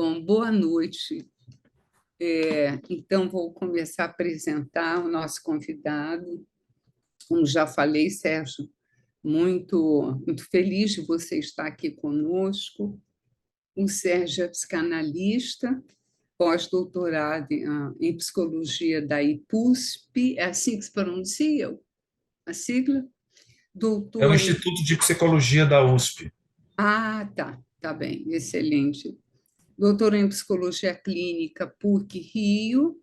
Bom, boa noite. Então, vou começar a apresentar o nosso convidado. Como já falei, Sérgio, muito feliz de você estar aqui conosco. O Sérgio é psicanalista, pós-doutorado em psicologia da IPUSP, é assim que se pronuncia a sigla? É o Doutor em... Instituto de Psicologia da USP. Ah, tá bem, excelente. Doutor em psicologia clínica PUC-Rio,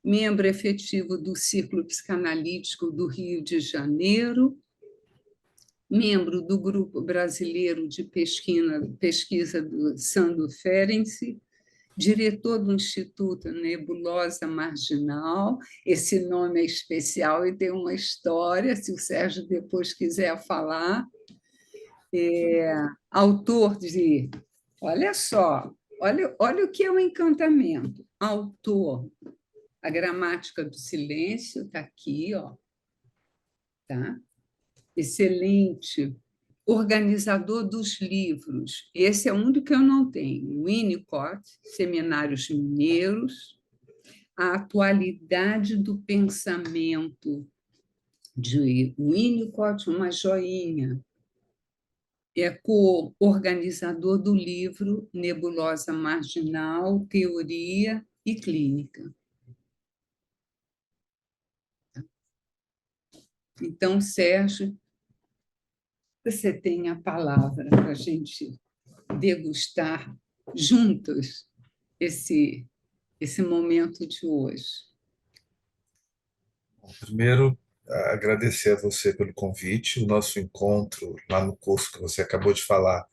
membro efetivo do Círculo Psicanalítico do Rio de Janeiro, membro do Grupo Brasileiro de Pesquisa do Sandro Ferenczi, diretor do Instituto Nebulosa Marginal. Esse nome é especial e tem uma história, se o Sérgio depois quiser falar. Autor de... Olha só, olha o que é o encantamento. Autor, a gramática do silêncio, está aqui, ó, tá? Excelente. Organizador dos livros. Esse é um do que eu não tenho. Winnicott, Seminários Mineiros, A Atualidade do Pensamento, de Winnicott, uma joinha. É co-organizador do livro Nebulosa Marginal, Teoria e Clínica. Então, Sérgio, você tem a palavra para a gente degustar juntos esse momento de hoje. Primeiro, agradecer a você pelo convite. O nosso encontro lá no curso que você acabou de falar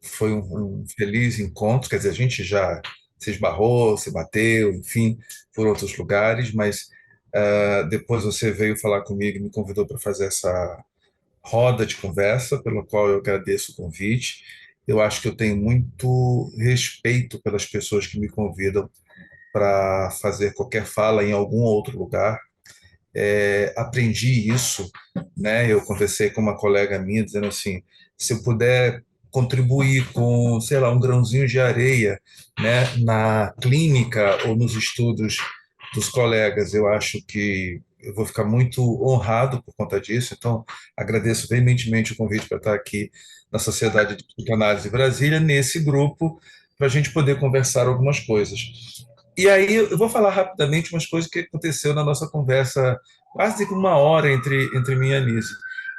foi um feliz encontro. Quer dizer, a gente já se esbarrou, se bateu, enfim, por outros lugares, mas depois você veio falar comigo e me convidou para fazer essa roda de conversa, pela qual eu agradeço o convite. Eu acho que eu tenho muito respeito pelas pessoas que me convidam para fazer qualquer fala em algum outro lugar. Aprendi isso, né? Eu conversei com uma colega minha dizendo assim, se eu puder contribuir com, sei lá, um grãozinho de areia, né, na clínica ou nos estudos dos colegas, eu acho que eu vou ficar muito honrado por conta disso. Então, agradeço veementemente o convite para estar aqui na Sociedade de Psicanálise Brasília, nesse grupo, para a gente poder conversar algumas coisas. E aí eu vou falar rapidamente umas coisas que aconteceu na nossa conversa, quase que uma hora entre mim e a Nise.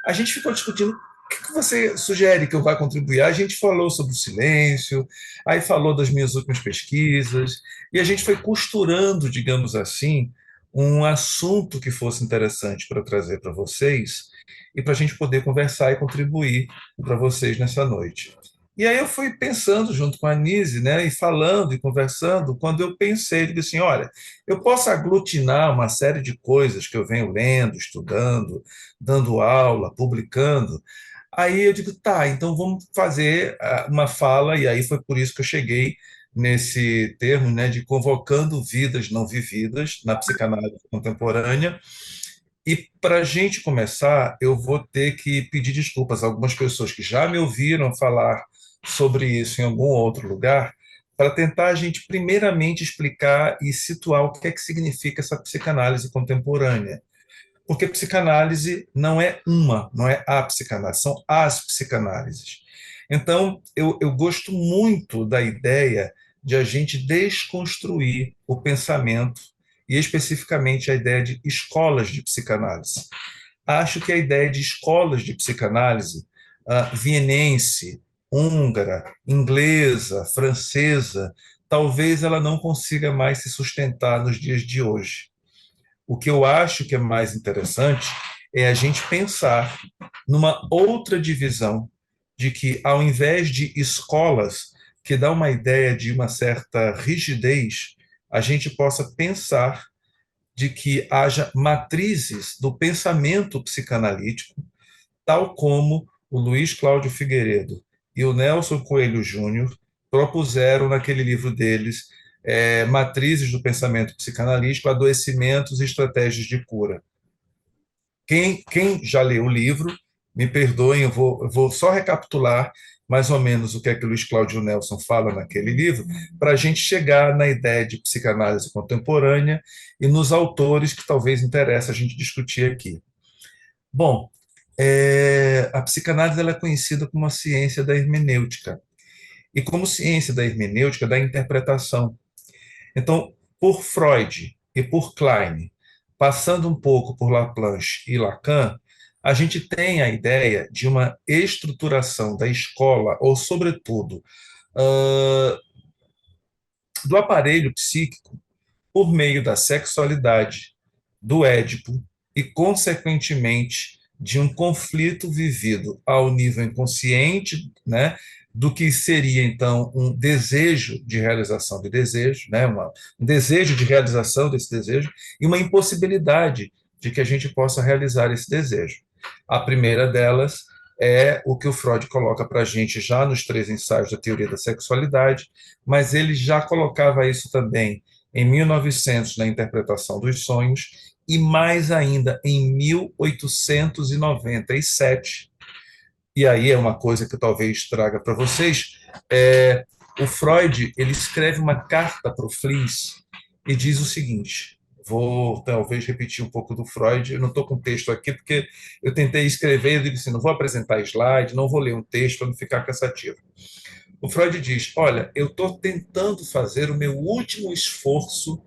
A gente ficou discutindo o que você sugere que eu vá contribuir. A gente falou sobre o silêncio, aí falou das minhas últimas pesquisas, e a gente foi costurando, digamos assim, um assunto que fosse interessante para trazer para vocês e para a gente poder conversar e contribuir para vocês nessa noite. E aí eu fui pensando junto com a Nise, né, e falando e conversando, quando eu pensei, digo assim, olha, eu posso aglutinar uma série de coisas que eu venho lendo, estudando, dando aula, publicando. Aí eu digo, tá, então vamos fazer uma fala, e aí foi por isso que eu cheguei nesse termo, né, de convocando vidas não vividas na psicanálise contemporânea. E para a gente começar, eu vou ter que pedir desculpas a algumas pessoas que já me ouviram falar sobre isso em algum outro lugar, para tentar a gente primeiramente explicar e situar o que é que significa essa psicanálise contemporânea. Porque psicanálise não é a psicanálise, são as psicanálises. Então, eu gosto muito da ideia de a gente desconstruir o pensamento e especificamente a ideia de escolas de psicanálise. Acho que a ideia de escolas de psicanálise, vienense, húngara, inglesa, francesa, talvez ela não consiga mais se sustentar nos dias de hoje. O que eu acho que é mais interessante é a gente pensar numa outra divisão, de que ao invés de escolas, que dá uma ideia de uma certa rigidez, a gente possa pensar de que haja matrizes do pensamento psicanalítico, tal como o Luiz Cláudio Figueiredo e o Nelson Coelho Júnior propuseram naquele livro deles, Matrizes do Pensamento Psicanalítico, Adoecimentos e Estratégias de Cura. Quem já leu o livro, me perdoem, eu vou só recapitular, mais ou menos o que é que Luiz Cláudio Nelson fala naquele livro, para a gente chegar na ideia de psicanálise contemporânea e nos autores que talvez interesse a gente discutir aqui. Bom, a psicanálise ela é conhecida como a ciência da hermenêutica, e como ciência da hermenêutica da interpretação. Então, por Freud e por Klein, passando um pouco por Laplanche e Lacan, a gente tem a ideia de uma estruturação da escola, ou, sobretudo, uh, do aparelho psíquico, por meio da sexualidade, do Édipo e, consequentemente, de um conflito vivido ao nível inconsciente, né, do que seria, então, um desejo de realização de desejo, né, um desejo de realização desse desejo e uma impossibilidade de que a gente possa realizar esse desejo. A primeira delas é o que o Freud coloca para a gente já nos 3 ensaios da teoria da sexualidade, mas ele já colocava isso também em 1900 na interpretação dos sonhos e mais ainda em 1897. E aí é uma coisa que eu talvez traga para vocês, o Freud ele escreve uma carta para o Fliess e diz o seguinte, vou talvez repetir um pouco do Freud, eu não estou com texto aqui porque eu tentei escrever, eu digo assim, não vou apresentar slide, não vou ler um texto para não ficar cansativo. O Freud diz, olha, eu estou tentando fazer o meu último esforço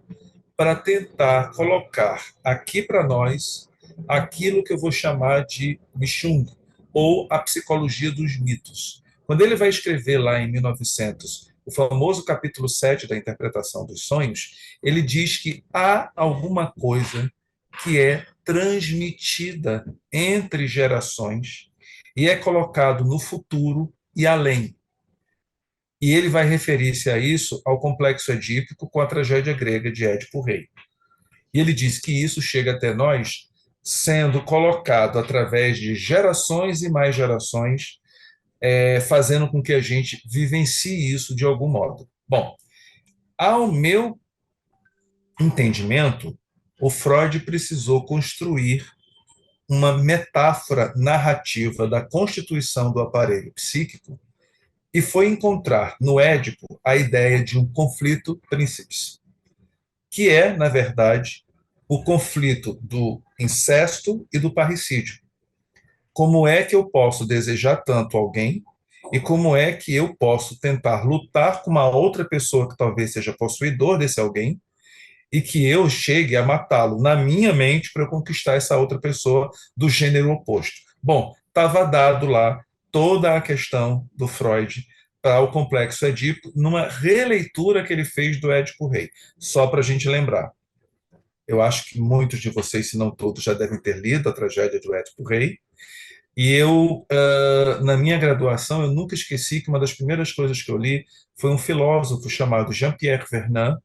para tentar colocar aqui para nós aquilo que eu vou chamar de Michung, ou a psicologia dos mitos. Quando ele vai escrever lá em 1900 o famoso capítulo 7 da interpretação dos sonhos, ele diz que há alguma coisa que é transmitida entre gerações e é colocado no futuro e além. E ele vai referir-se a isso ao complexo edípico com a tragédia grega de Édipo Rei. E ele diz que isso chega até nós sendo colocado através de gerações e mais gerações, fazendo com que a gente vivencie isso de algum modo. Bom, ao meu entendimento, o Freud precisou construir uma metáfora narrativa da constituição do aparelho psíquico e foi encontrar no Édipo a ideia de um conflito príncipes, que é, na verdade, o conflito do incesto e do parricídio. Como é que eu posso desejar tanto alguém e como é que eu posso tentar lutar com uma outra pessoa que talvez seja possuidor desse alguém e que eu chegue a matá-lo na minha mente para conquistar essa outra pessoa do gênero oposto. Bom, estava dado lá toda a questão do Freud para o complexo Édipo, numa releitura que ele fez do Édipo Rei, só para a gente lembrar. Eu acho que muitos de vocês, se não todos, já devem ter lido a tragédia do Édipo Rei. E eu, na minha graduação, eu nunca esqueci que uma das primeiras coisas que eu li foi um filósofo chamado Jean-Pierre Vernant,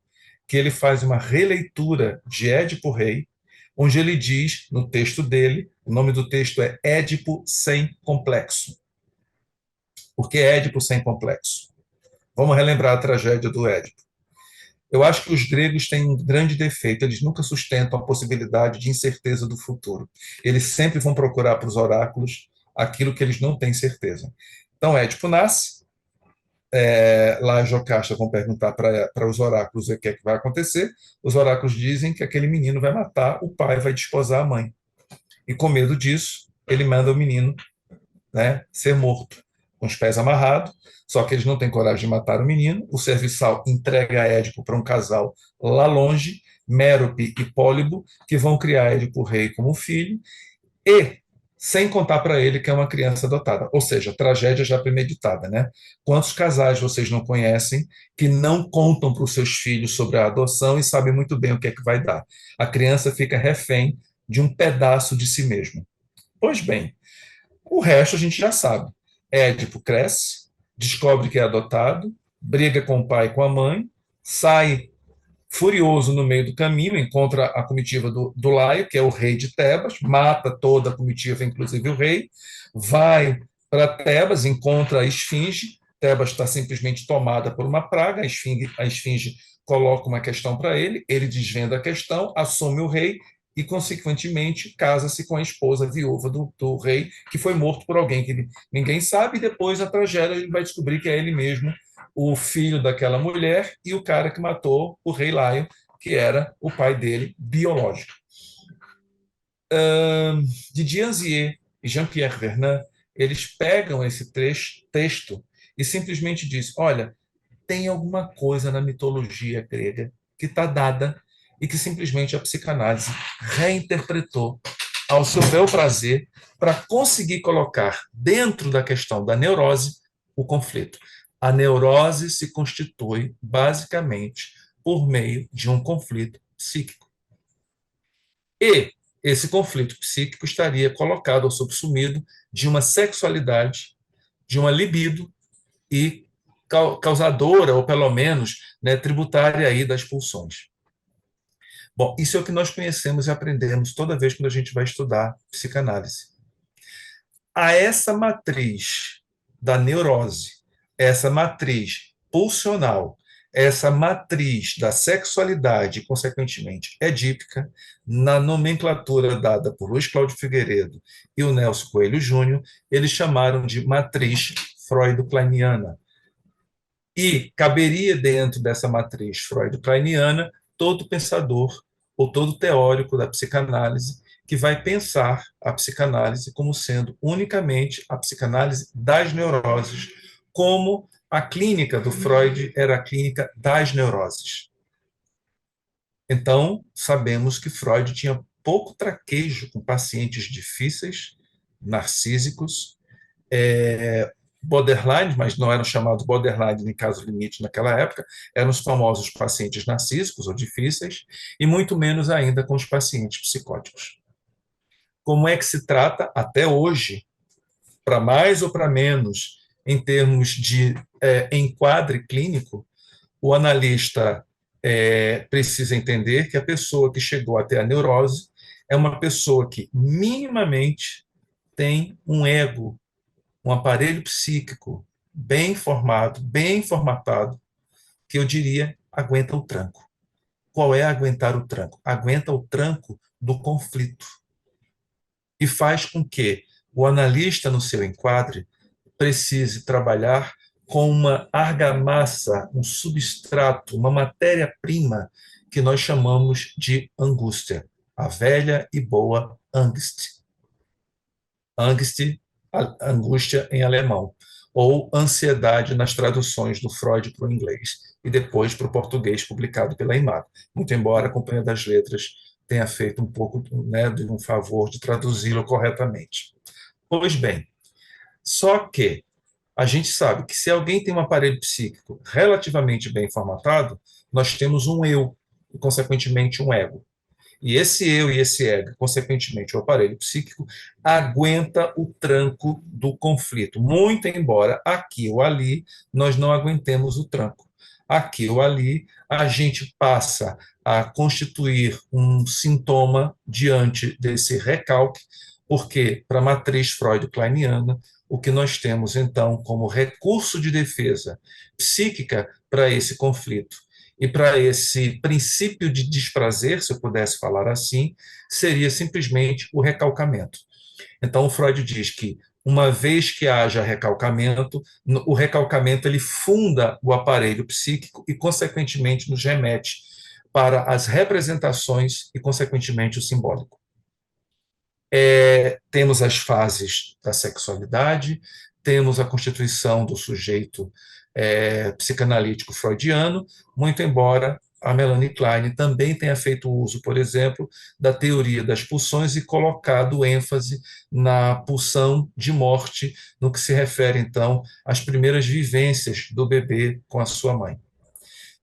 que ele faz uma releitura de Édipo Rei, onde ele diz, no texto dele, o nome do texto é Édipo sem complexo. Por que Édipo sem complexo? Vamos relembrar a tragédia do Édipo. Eu acho que os gregos têm um grande defeito, eles nunca sustentam a possibilidade de incerteza do futuro. Eles sempre vão procurar para os oráculos aquilo que eles não têm certeza. Então, Édipo nasce, lá em Jocasta vão perguntar para os oráculos o que é que vai acontecer, os oráculos dizem que aquele menino vai matar, o pai vai desposar a mãe. E com medo disso, ele manda o menino, né, ser morto, com os pés amarrados, só que eles não têm coragem de matar o menino. O serviçal entrega Édipo para um casal lá longe, Mérope e Pólibo, que vão criar Édipo Rei como filho, e sem contar para ele que é uma criança adotada. Ou seja, tragédia já premeditada, né? Quantos casais vocês não conhecem que não contam para os seus filhos sobre a adoção e sabem muito bem o que é que vai dar? A criança fica refém de um pedaço de si mesmo. Pois bem, o resto a gente já sabe. Édipo cresce, descobre que é adotado, briga com o pai e com a mãe, sai furioso no meio do caminho, encontra a comitiva do Laio, que é o rei de Tebas, mata toda a comitiva, inclusive o rei, vai para Tebas, encontra a esfinge, Tebas está simplesmente tomada por uma praga, a esfinge coloca uma questão para ele desvenda a questão, assume o rei e, consequentemente, casa-se com a esposa viúva do rei, que foi morto por alguém que ninguém sabe, e depois, na tragédia, ele vai descobrir que é ele mesmo o filho daquela mulher e o cara que matou o rei Lion, que era o pai dele biológico. Didier Anzier e Jean-Pierre Vernant, eles pegam esse texto e simplesmente dizem, olha, tem alguma coisa na mitologia grega que está dada e que simplesmente a psicanálise reinterpretou ao seu bel prazer para conseguir colocar dentro da questão da neurose o conflito. A neurose se constitui basicamente por meio de um conflito psíquico. E esse conflito psíquico estaria colocado ou subsumido de uma sexualidade, de uma libido e causadora, ou pelo menos, né, tributária aí das pulsões. Bom, isso é o que nós conhecemos e aprendemos toda vez que a gente vai estudar psicanálise. A essa matriz da neurose, essa matriz pulsional, essa matriz da sexualidade, consequentemente edípica, na nomenclatura dada por Luiz Cláudio Figueiredo e o Nelson Coelho Júnior, eles chamaram de matriz freudo-kleiniana. E caberia dentro dessa matriz freudo-kleiniana todo pensador ou todo teórico da psicanálise que vai pensar a psicanálise como sendo unicamente a psicanálise das neuroses, como a clínica do Freud era a clínica das neuroses. Então, sabemos que Freud tinha pouco traquejo com pacientes difíceis, narcísicos, borderline, mas não eram chamados borderline nem caso limite naquela época, eram os famosos pacientes narcísicos ou difíceis, e muito menos ainda com os pacientes psicóticos. Como é que se trata, até hoje, para mais ou para menos, em termos de enquadre clínico, o analista precisa entender que a pessoa que chegou até a neurose é uma pessoa que minimamente tem um ego, um aparelho psíquico bem formado, bem formatado, que eu diria aguenta o tranco. Qual é aguentar o tranco? Aguenta o tranco do conflito. E faz com que o analista, no seu enquadre, precise trabalhar com uma argamassa, um substrato, uma matéria-prima que nós chamamos de angústia, a velha e boa Angst. Angst, angústia em alemão, ou ansiedade nas traduções do Freud para o inglês, e depois para o português publicado pela Imago. Muito embora a Companhia das Letras tenha feito um pouco, né, de um favor de traduzi-lo corretamente. Pois bem, só que a gente sabe que se alguém tem um aparelho psíquico relativamente bem formatado, nós temos um eu, e consequentemente um ego. E esse eu e esse ego, consequentemente o aparelho psíquico, aguenta o tranco do conflito, muito embora aqui ou ali nós não aguentemos o tranco. Aqui ou ali a gente passa a constituir um sintoma diante desse recalque, porque para a matriz freudo-kleiniana, o que nós temos então como recurso de defesa psíquica para esse conflito e para esse princípio de desprazer, se eu pudesse falar assim, seria simplesmente o recalcamento. Então, o Freud diz que, uma vez que haja recalcamento, o recalcamento ele funda o aparelho psíquico e, consequentemente, nos remete para as representações e, consequentemente, o simbólico. Temos as fases da sexualidade, temos a constituição do sujeito psicanalítico freudiano, muito embora a Melanie Klein também tenha feito uso, por exemplo, da teoria das pulsões e colocado ênfase na pulsão de morte, no que se refere, então, às primeiras vivências do bebê com a sua mãe.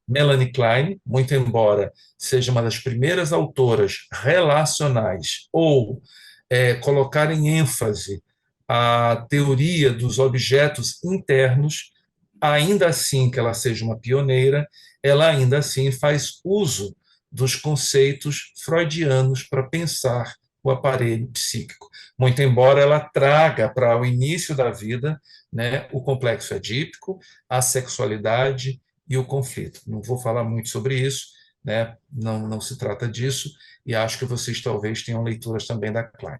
Melanie Klein, muito embora seja uma das primeiras autoras relacionais ou colocar em ênfase a teoria dos objetos internos, ainda assim que ela seja uma pioneira, ela ainda assim faz uso dos conceitos freudianos para pensar o aparelho psíquico. Muito embora ela traga para o início da vida, né, o complexo edípico, a sexualidade e o conflito. Não vou falar muito sobre isso, né? Não, não se trata disso, e acho que vocês talvez tenham leituras também da Klein.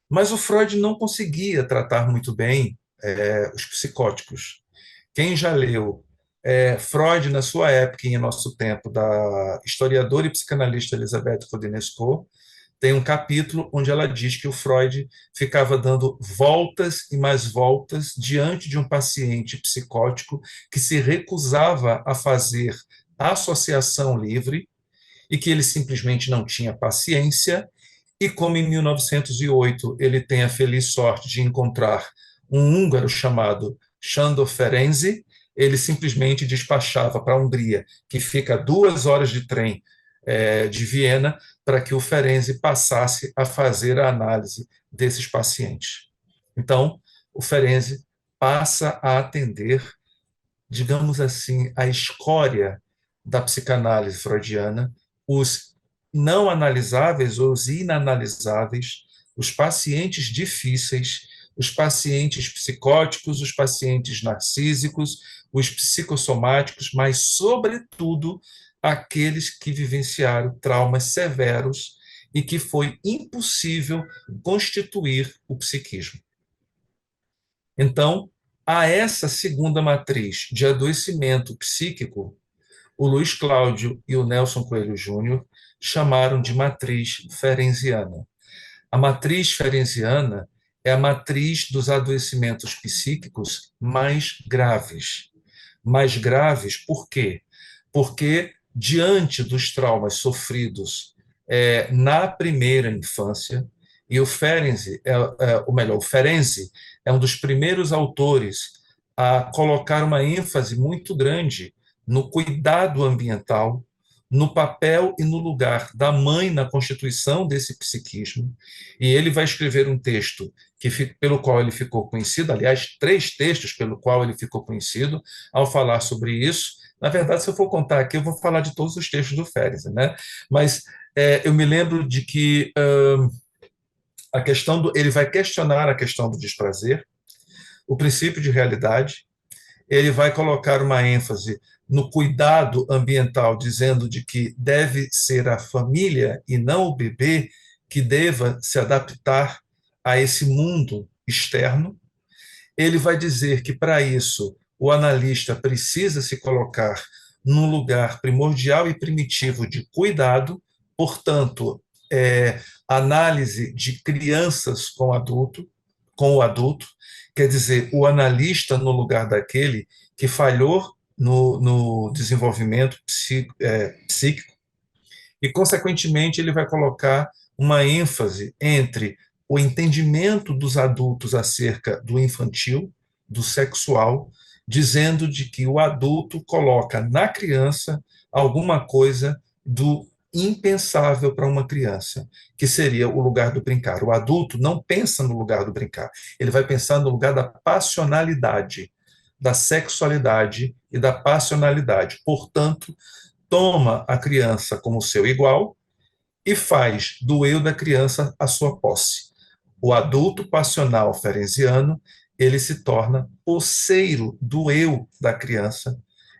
Mas o Freud não conseguia tratar muito bem os psicóticos. Quem já leu Freud na sua época e em nosso tempo, da historiadora e psicanalista Elisabeth Rodenesco, tem um capítulo onde ela diz que o Freud ficava dando voltas e mais voltas diante de um paciente psicótico que se recusava a fazer associação livre e que ele simplesmente não tinha paciência. E como em 1908 ele tem a feliz sorte de encontrar um húngaro chamado Sándor Ferenczi, ele simplesmente despachava para a Hungria, que fica a 2 horas de trem de Viena, para que o Ferenczi passasse a fazer a análise desses pacientes. Então, o Ferenczi passa a atender, digamos assim, a escória da psicanálise freudiana, os não analisáveis ou os inanalisáveis, os pacientes difíceis, os pacientes psicóticos, os pacientes narcísicos, os psicossomáticos, mas, sobretudo, aqueles que vivenciaram traumas severos e que foi impossível constituir o psiquismo. Então, a essa segunda matriz de adoecimento psíquico, o Luiz Cláudio e o Nelson Coelho Júnior chamaram de matriz ferenciana. A matriz ferenciana é a matriz dos adoecimentos psíquicos mais graves. Mais graves por quê? Porque, diante dos traumas sofridos na primeira infância, e o Ferenczi, o Ferenczi é um dos primeiros autores a colocar uma ênfase muito grande no cuidado ambiental, no papel e no lugar da mãe na constituição desse psiquismo. E ele vai escrever um texto pelo qual ele ficou conhecido, aliás, 3 textos pelo qual ele ficou conhecido, ao falar sobre isso. Na verdade, se eu for contar aqui, eu vou falar de todos os textos do Ferenczi, né? Mas eu me lembro de que ele vai questionar a questão do desprazer, o princípio de realidade, ele vai colocar uma ênfase no cuidado ambiental, dizendo de que deve ser a família e não o bebê que deva se adaptar a esse mundo externo. Ele vai dizer que, para isso, o analista precisa se colocar num lugar primordial e primitivo de cuidado, portanto, análise de crianças com o adulto, quer dizer, o analista no lugar daquele que falhou no desenvolvimento psíquico, e, consequentemente, ele vai colocar uma ênfase entre o entendimento dos adultos acerca do infantil, do sexual, dizendo de que o adulto coloca na criança alguma coisa do impensável para uma criança, que seria o lugar do brincar. O adulto não pensa no lugar do brincar, ele vai pensar no lugar da passionalidade, da sexualidade e da passionalidade. Portanto, toma a criança como seu igual e faz do eu da criança a sua posse. O adulto passional ferenciano, ele se torna posseiro do eu da criança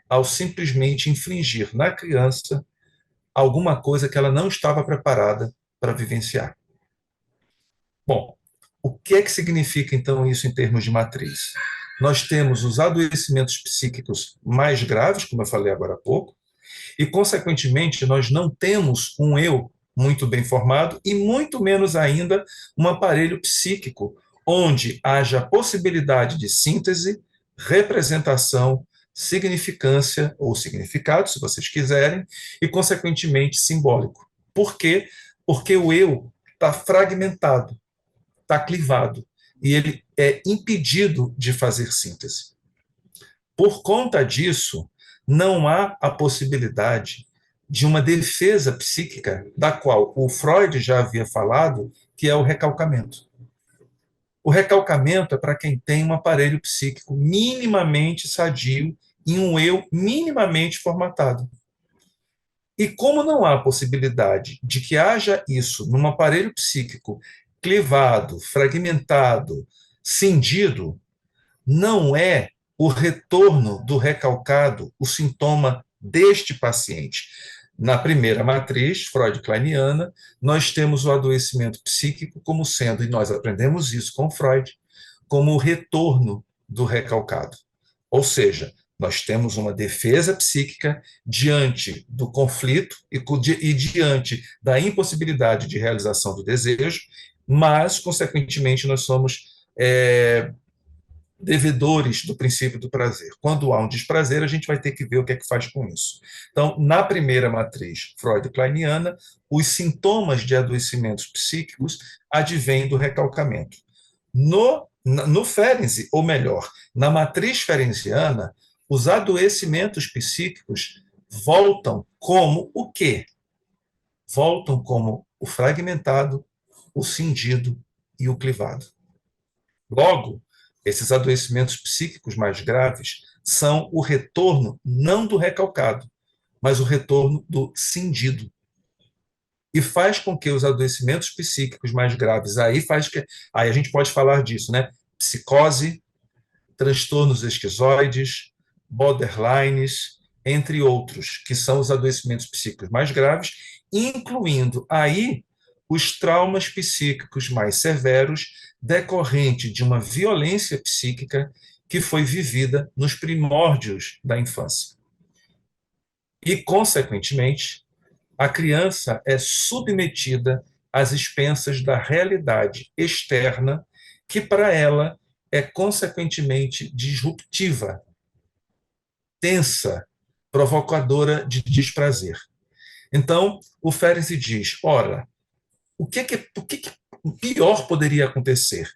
ao simplesmente infligir na criança alguma coisa que ela não estava preparada para vivenciar. Bom, o que é que significa, então, isso em termos de matriz? Nós temos os adoecimentos psíquicos mais graves, como eu falei agora há pouco, e, consequentemente, nós não temos um eu muito bem formado e muito menos ainda um aparelho psíquico onde haja possibilidade de síntese, representação, significância ou significado, se vocês quiserem, e, consequentemente, simbólico. Por quê? Porque o eu está fragmentado, está clivado, e ele é impedido de fazer síntese. Por conta disso, não há a possibilidade de uma defesa psíquica, da qual o Freud já havia falado, que é o recalcamento. O recalcamento é para quem tem um aparelho psíquico minimamente sadio e um eu minimamente formatado. E como não há possibilidade de que haja isso num aparelho psíquico clivado, fragmentado, cindido, não é o retorno do recalcado o sintoma deste paciente. Na primeira matriz freud-kleiniana, nós temos o adoecimento psíquico como sendo, e nós aprendemos isso com Freud, como o retorno do recalcado. Ou seja, nós temos uma defesa psíquica diante do conflito e diante da impossibilidade de realização do desejo, mas, consequentemente, nós somos devedores do princípio do prazer. Quando há um desprazer, a gente vai ter que ver o que é que faz com isso. Então, na primeira matriz freud-kleiniana, os sintomas de adoecimentos psíquicos advêm do recalcamento. No Ferenczi, ou melhor, na matriz ferenciana, os adoecimentos psíquicos voltam como o quê? Voltam como o fragmentado, o cindido e o clivado. Logo, esses adoecimentos psíquicos mais graves são o retorno não do recalcado, mas o retorno do cindido. E faz com que os adoecimentos psíquicos mais graves, aí a gente pode falar disso, né? Psicose, transtornos esquizoides, borderlines, entre outros, que são os adoecimentos psíquicos mais graves, incluindo aí os traumas psíquicos mais severos decorrente de uma violência psíquica que foi vivida nos primórdios da infância. E, consequentemente, a criança é submetida às expensas da realidade externa, que para ela é consequentemente disruptiva, tensa, provocadora de desprazer. Então, o Ferenczi diz, ora, o que pior poderia acontecer?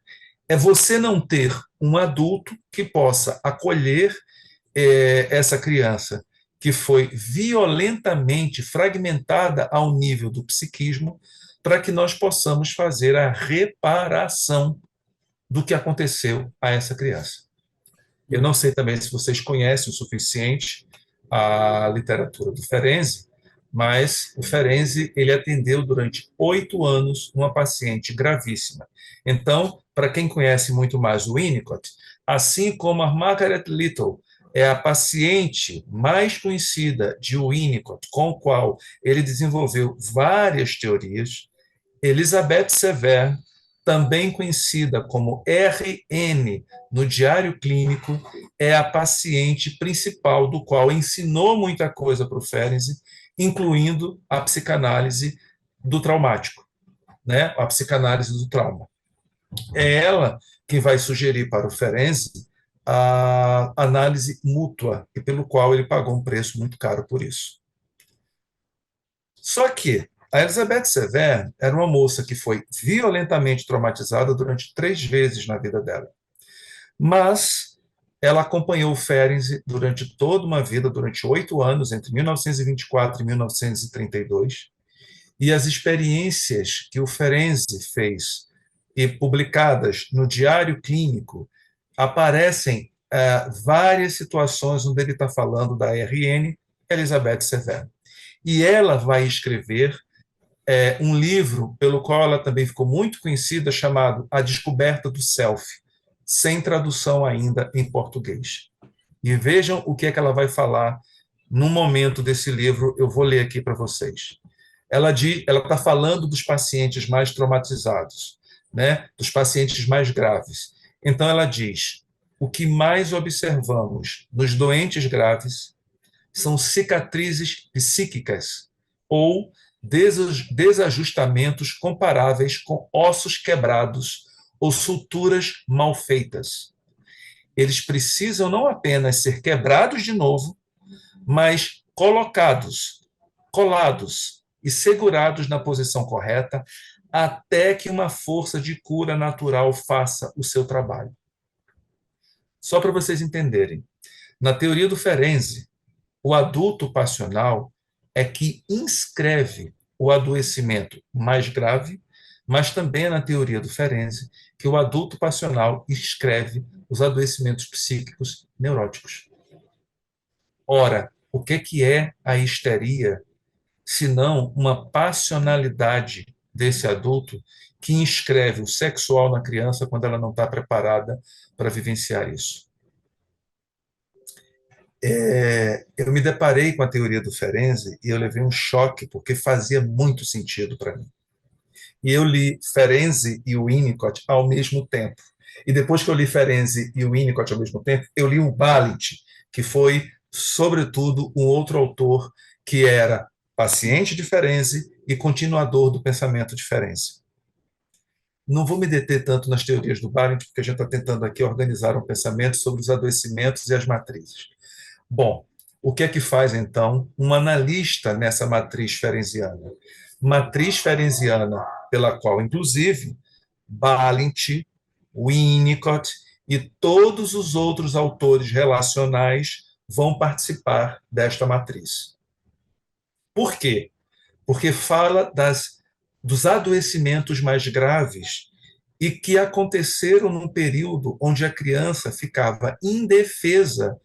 É você não ter um adulto que possa acolher essa criança que foi violentamente fragmentada ao nível do psiquismo, para que nós possamos fazer a reparação do que aconteceu a essa criança. Eu não sei também se vocês conhecem o suficiente a literatura do Ferenczi, mas o Ferenczi ele atendeu durante 8 anos uma paciente gravíssima. Então, para quem conhece muito mais o Winnicott, assim como a Margaret Little é a paciente mais conhecida de Winnicott, com o qual ele desenvolveu várias teorias, Elizabeth Severn, também conhecida como RN no Diário Clínico, é a paciente principal do qual ensinou muita coisa para o Ferenczi, incluindo a psicanálise do traumático, né? A psicanálise do trauma. É ela que vai sugerir para o Ferenczi a análise mútua, e pelo qual ele pagou um preço muito caro por isso. Só que a Elizabeth Severn era uma moça que foi violentamente traumatizada durante 3 vezes na vida dela. Mas ela acompanhou o Ferenczi durante toda uma vida, durante 8 anos, entre 1924 e 1932, e as experiências que o Ferenczi fez e publicadas no Diário Clínico, aparecem várias situações onde ele está falando da RN, Elizabeth Severn. E ela vai escrever um livro pelo qual ela também ficou muito conhecida, chamado A Descoberta do Self, sem tradução ainda em português. E vejam o que é que ela vai falar no momento desse livro, eu vou ler aqui para vocês. Ela está falando dos pacientes mais traumatizados, né, dos pacientes mais graves. Então ela diz, o que mais observamos nos doentes graves são cicatrizes psíquicas ou desajustamentos comparáveis com ossos quebrados ou suturas mal feitas. Eles precisam não apenas ser quebrados de novo, mas colocados, colados e segurados na posição correta até que uma força de cura natural faça o seu trabalho. Só para vocês entenderem, na teoria do Ferenczi, o adulto passional é que inscreve o adoecimento mais grave, mas também é na teoria do Ferenczi que o adulto passional escreve os adoecimentos psíquicos neuróticos. Ora, o que é a histeria, senão uma passionalidade desse adulto que inscreve o sexual na criança quando ela não está preparada para vivenciar isso? Eu me deparei com a teoria do Ferenczi e eu levei um choque, porque fazia muito sentido para mim. E eu li Ferenczi e o Winnicott ao mesmo tempo. E depois que eu li Ferenczi e o Winnicott ao mesmo tempo, eu li o Balint, que foi, sobretudo, um outro autor que era paciente de Ferenczi e continuador do pensamento de Ferenczi. Não vou me deter tanto nas teorias do Balint, porque a gente está tentando aqui organizar um pensamento sobre os adoecimentos e as matrizes. Bom, o que é que faz, então, um analista nessa matriz ferenciana? Matriz ferenciana pela qual, inclusive, Balint, Winnicott e todos os outros autores relacionais vão participar desta matriz. Por quê? Porque fala dos adoecimentos mais graves e que aconteceram num período onde a criança ficava indefesa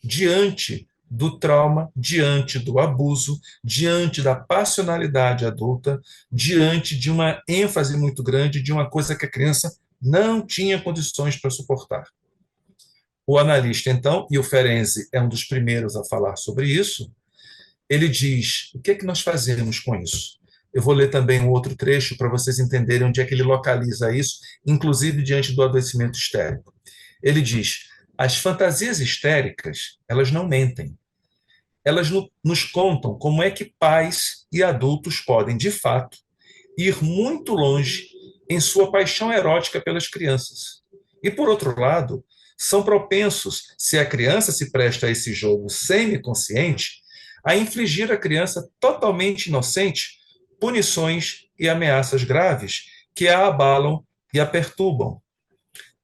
diante do trauma, diante do abuso, diante da passionalidade adulta, diante de uma ênfase muito grande de uma coisa que a criança não tinha condições para suportar. O analista, então, e o Ferenczi é um dos primeiros a falar sobre isso, ele diz: o que é que nós fazemos com isso? Eu vou ler também um outro trecho para vocês entenderem onde é que ele localiza isso, inclusive diante do adoecimento histérico. Ele diz: as fantasias histéricas, elas não mentem. Elas nos contam como é que pais e adultos podem, de fato, ir muito longe em sua paixão erótica pelas crianças. E, por outro lado, são propensos, se a criança se presta a esse jogo semi-consciente, a infligir à criança totalmente inocente punições e ameaças graves que a abalam e a perturbam,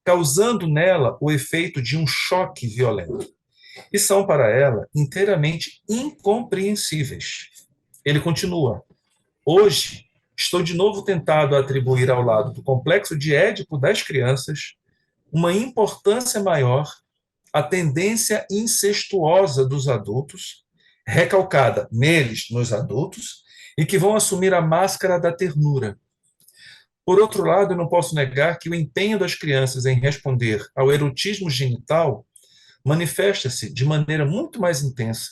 causando nela o efeito de um choque violento. E são para ela inteiramente incompreensíveis. Ele continua: hoje, estou de novo tentado a atribuir ao lado do complexo de Édipo das crianças uma importância maior à tendência incestuosa dos adultos, recalcada neles, nos adultos, e que vão assumir a máscara da ternura. Por outro lado, eu não posso negar que o empenho das crianças em responder ao erotismo genital manifesta-se de maneira muito mais intensa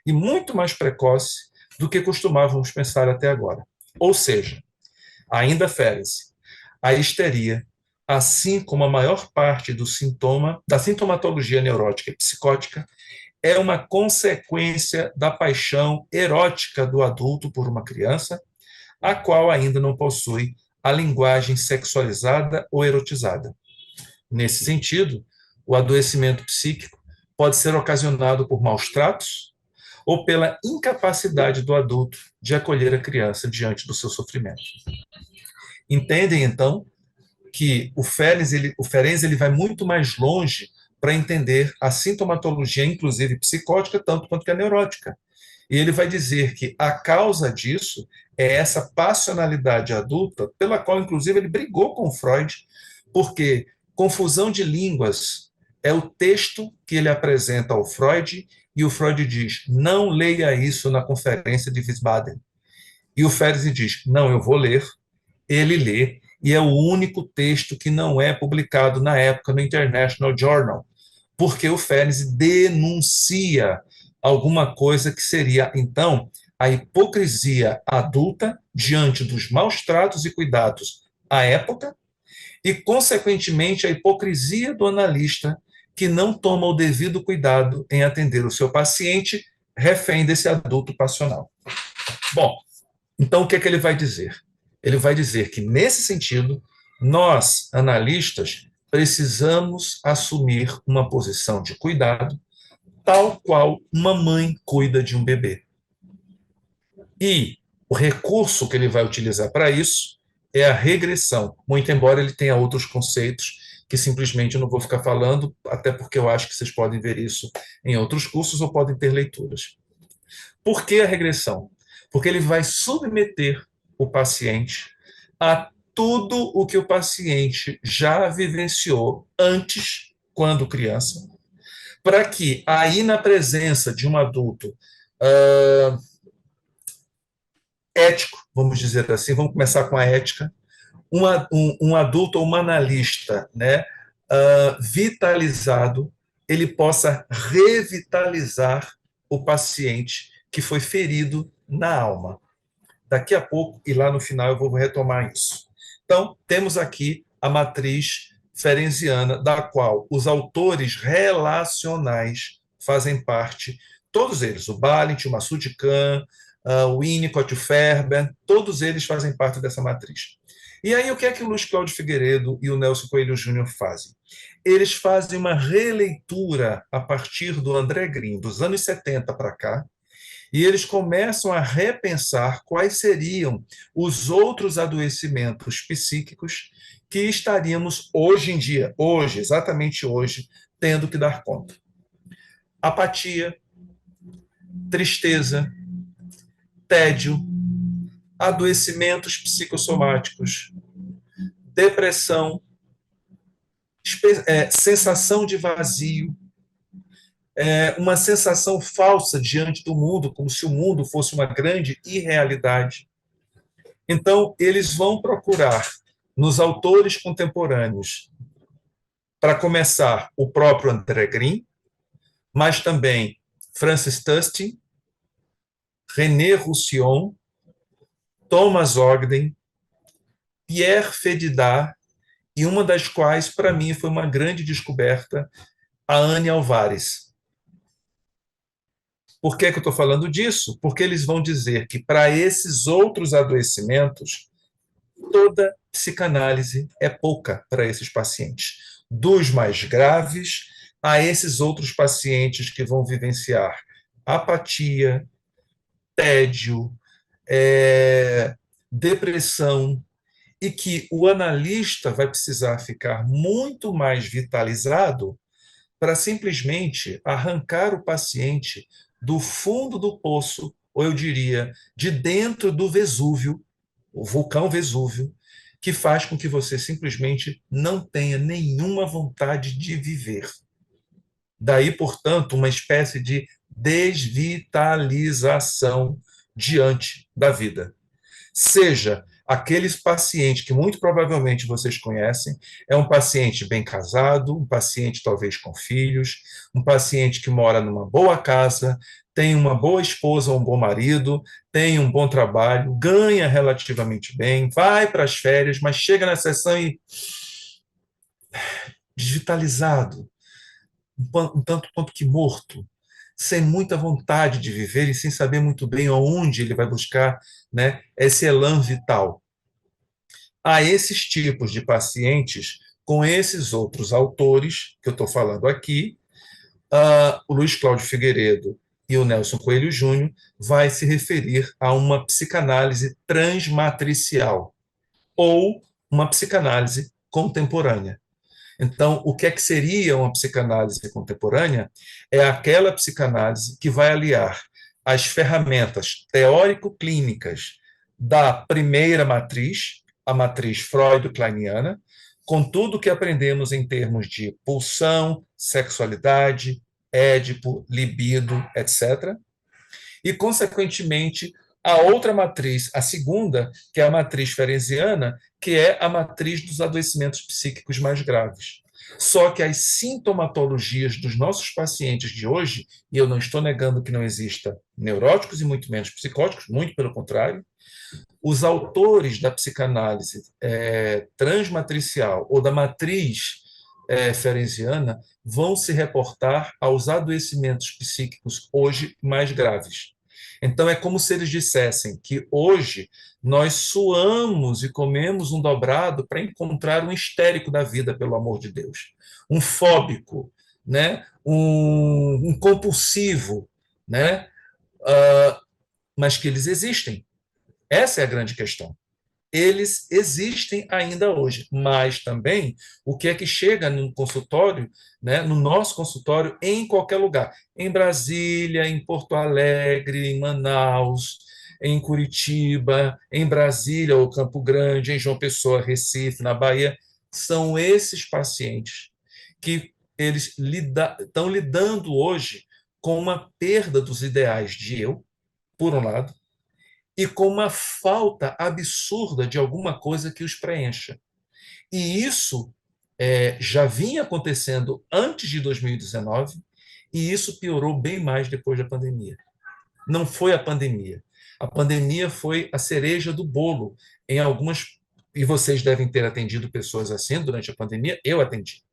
e muito mais precoce do que costumávamos pensar até agora. Ou seja, ainda fere-se, a histeria, assim como a maior parte da sintomatologia neurótica e psicótica, é uma consequência da paixão erótica do adulto por uma criança, a qual ainda não possui a linguagem sexualizada ou erotizada. Nesse sentido, o adoecimento psíquico pode ser ocasionado por maus tratos ou pela incapacidade do adulto de acolher a criança diante do seu sofrimento. Entendem, então, que o Ferenczi ele vai muito mais longe para entender a sintomatologia, inclusive psicótica, tanto quanto que a neurótica. E ele vai dizer que a causa disso é essa passionalidade adulta, pela qual, inclusive, ele brigou com Freud, porque confusão de línguas é o texto que ele apresenta ao Freud, e o Freud diz: não leia isso na conferência de Wiesbaden. E o Ferenczi diz: não, eu vou ler. Ele lê, e é o único texto que não é publicado na época no International Journal, porque o Ferenczi denuncia alguma coisa que seria, então, a hipocrisia adulta diante dos maus tratos e cuidados à época e, consequentemente, a hipocrisia do analista que não toma o devido cuidado em atender o seu paciente refém desse adulto passional. Bom, então o que é que ele vai dizer? Ele vai dizer que, nesse sentido, nós, analistas, precisamos assumir uma posição de cuidado, tal qual uma mãe cuida de um bebê. E o recurso que ele vai utilizar para isso é a regressão, muito embora ele tenha outros conceitos que simplesmente eu não vou ficar falando, até porque eu acho que vocês podem ver isso em outros cursos ou podem ter leituras. Por que a regressão? Porque ele vai submeter o paciente a tudo o que o paciente já vivenciou antes, quando criança, para que aí na presença de um adulto ético, vamos dizer assim, vamos começar com a ética, um adulto ou um analista, né, vitalizado, ele possa revitalizar o paciente que foi ferido na alma. Daqui a pouco, e lá no final, eu vou retomar isso. Então, temos aqui a matriz ferenziana, da qual os autores relacionais fazem parte, todos eles, o Balint, o Massoud Khan, o Winnicott, o Ferber, todos eles fazem parte dessa matriz. E aí, o que o Luiz Cláudio Figueiredo e o Nelson Coelho Júnior fazem? Eles fazem uma releitura a partir do André Green, dos anos 70 para cá, e eles começam a repensar quais seriam os outros adoecimentos psíquicos que estaríamos hoje em dia, hoje, exatamente hoje, tendo que dar conta. Apatia, tristeza, tédio, adoecimentos psicossomáticos, depressão, sensação de vazio, uma sensação falsa diante do mundo, como se o mundo fosse uma grande irrealidade. Então, eles vão procurar nos autores contemporâneos, para começar, o próprio André Green, mas também Francis Tustin, René Roussillon, Thomas Ogden, Pierre Fédida, e uma das quais, para mim, foi uma grande descoberta, a Anne Alvares. Por que eu estou falando disso? Porque eles vão dizer que, para esses outros adoecimentos, toda psicanálise é pouca para esses pacientes. Dos mais graves a esses outros pacientes que vão vivenciar apatia, tédio, depressão, e que o analista vai precisar ficar muito mais vitalizado para simplesmente arrancar o paciente do fundo do poço, ou eu diria, de dentro do Vesúvio, o vulcão Vesúvio, que faz com que você simplesmente não tenha nenhuma vontade de viver. Daí, portanto, uma espécie de desvitalização diante da vida. Seja aqueles pacientes que muito provavelmente vocês conhecem, é um paciente bem casado, um paciente talvez com filhos, um paciente que mora numa boa casa, tem uma boa esposa ou um bom marido, tem um bom trabalho, ganha relativamente bem, vai para as férias, mas chega na sessão e desvitalizado, um tanto quanto que morto, sem muita vontade de viver e sem saber muito bem aonde ele vai buscar, né, esse elan vital. A esses tipos de pacientes, com esses outros autores que eu estou falando aqui, o Luiz Cláudio Figueiredo e o Nelson Coelho Júnior vai se referir a uma psicanálise transmatricial ou uma psicanálise contemporânea. Então, o que seria uma psicanálise contemporânea? É aquela psicanálise que vai aliar as ferramentas teórico-clínicas da primeira matriz, a matriz freud-kleiniana, com tudo que aprendemos em termos de pulsão, sexualidade, édipo, libido, etc. E, consequentemente, a outra matriz, a segunda, que é a matriz ferenziana, que é a matriz dos adoecimentos psíquicos mais graves. Só que as sintomatologias dos nossos pacientes de hoje, e eu não estou negando que não exista neuróticos e muito menos psicóticos, muito pelo contrário, os autores da psicanálise transmatricial ou da matriz ferenziana vão se reportar aos adoecimentos psíquicos hoje mais graves. Então, é como se eles dissessem que hoje nós suamos e comemos um dobrado para encontrar um histérico da vida, pelo amor de Deus, um fóbico, né? um compulsivo, né? Mas que eles existem. Essa é a grande questão. Eles existem ainda hoje, mas também o que é que chega no consultório, né, no nosso consultório, em qualquer lugar, em Brasília, em Porto Alegre, em Manaus, em Curitiba, em Brasília ou Campo Grande, em João Pessoa, Recife, na Bahia, são esses pacientes que eles estão lidando hoje com uma perda dos ideais de eu, por um lado, e com uma falta absurda de alguma coisa que os preencha. E isso já vinha acontecendo antes de 2019 e isso piorou bem mais depois da pandemia. Não foi a pandemia. A pandemia foi a cereja do bolo em algumas. E vocês devem ter atendido pessoas assim durante a pandemia. Eu atendi.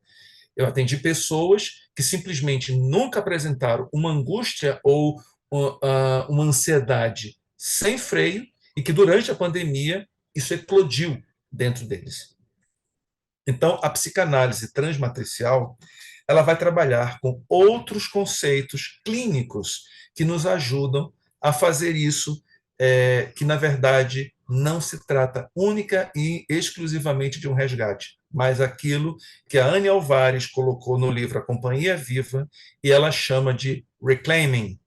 Eu atendi pessoas que simplesmente nunca apresentaram uma angústia ou uma ansiedade sem freio e que durante a pandemia isso eclodiu dentro deles. Então, a psicanálise transmatricial ela vai trabalhar com outros conceitos clínicos que nos ajudam a fazer isso, que na verdade não se trata única e exclusivamente de um resgate, mas aquilo que a Anne Alvares colocou no livro A Companhia Viva e ela chama de reclaiming.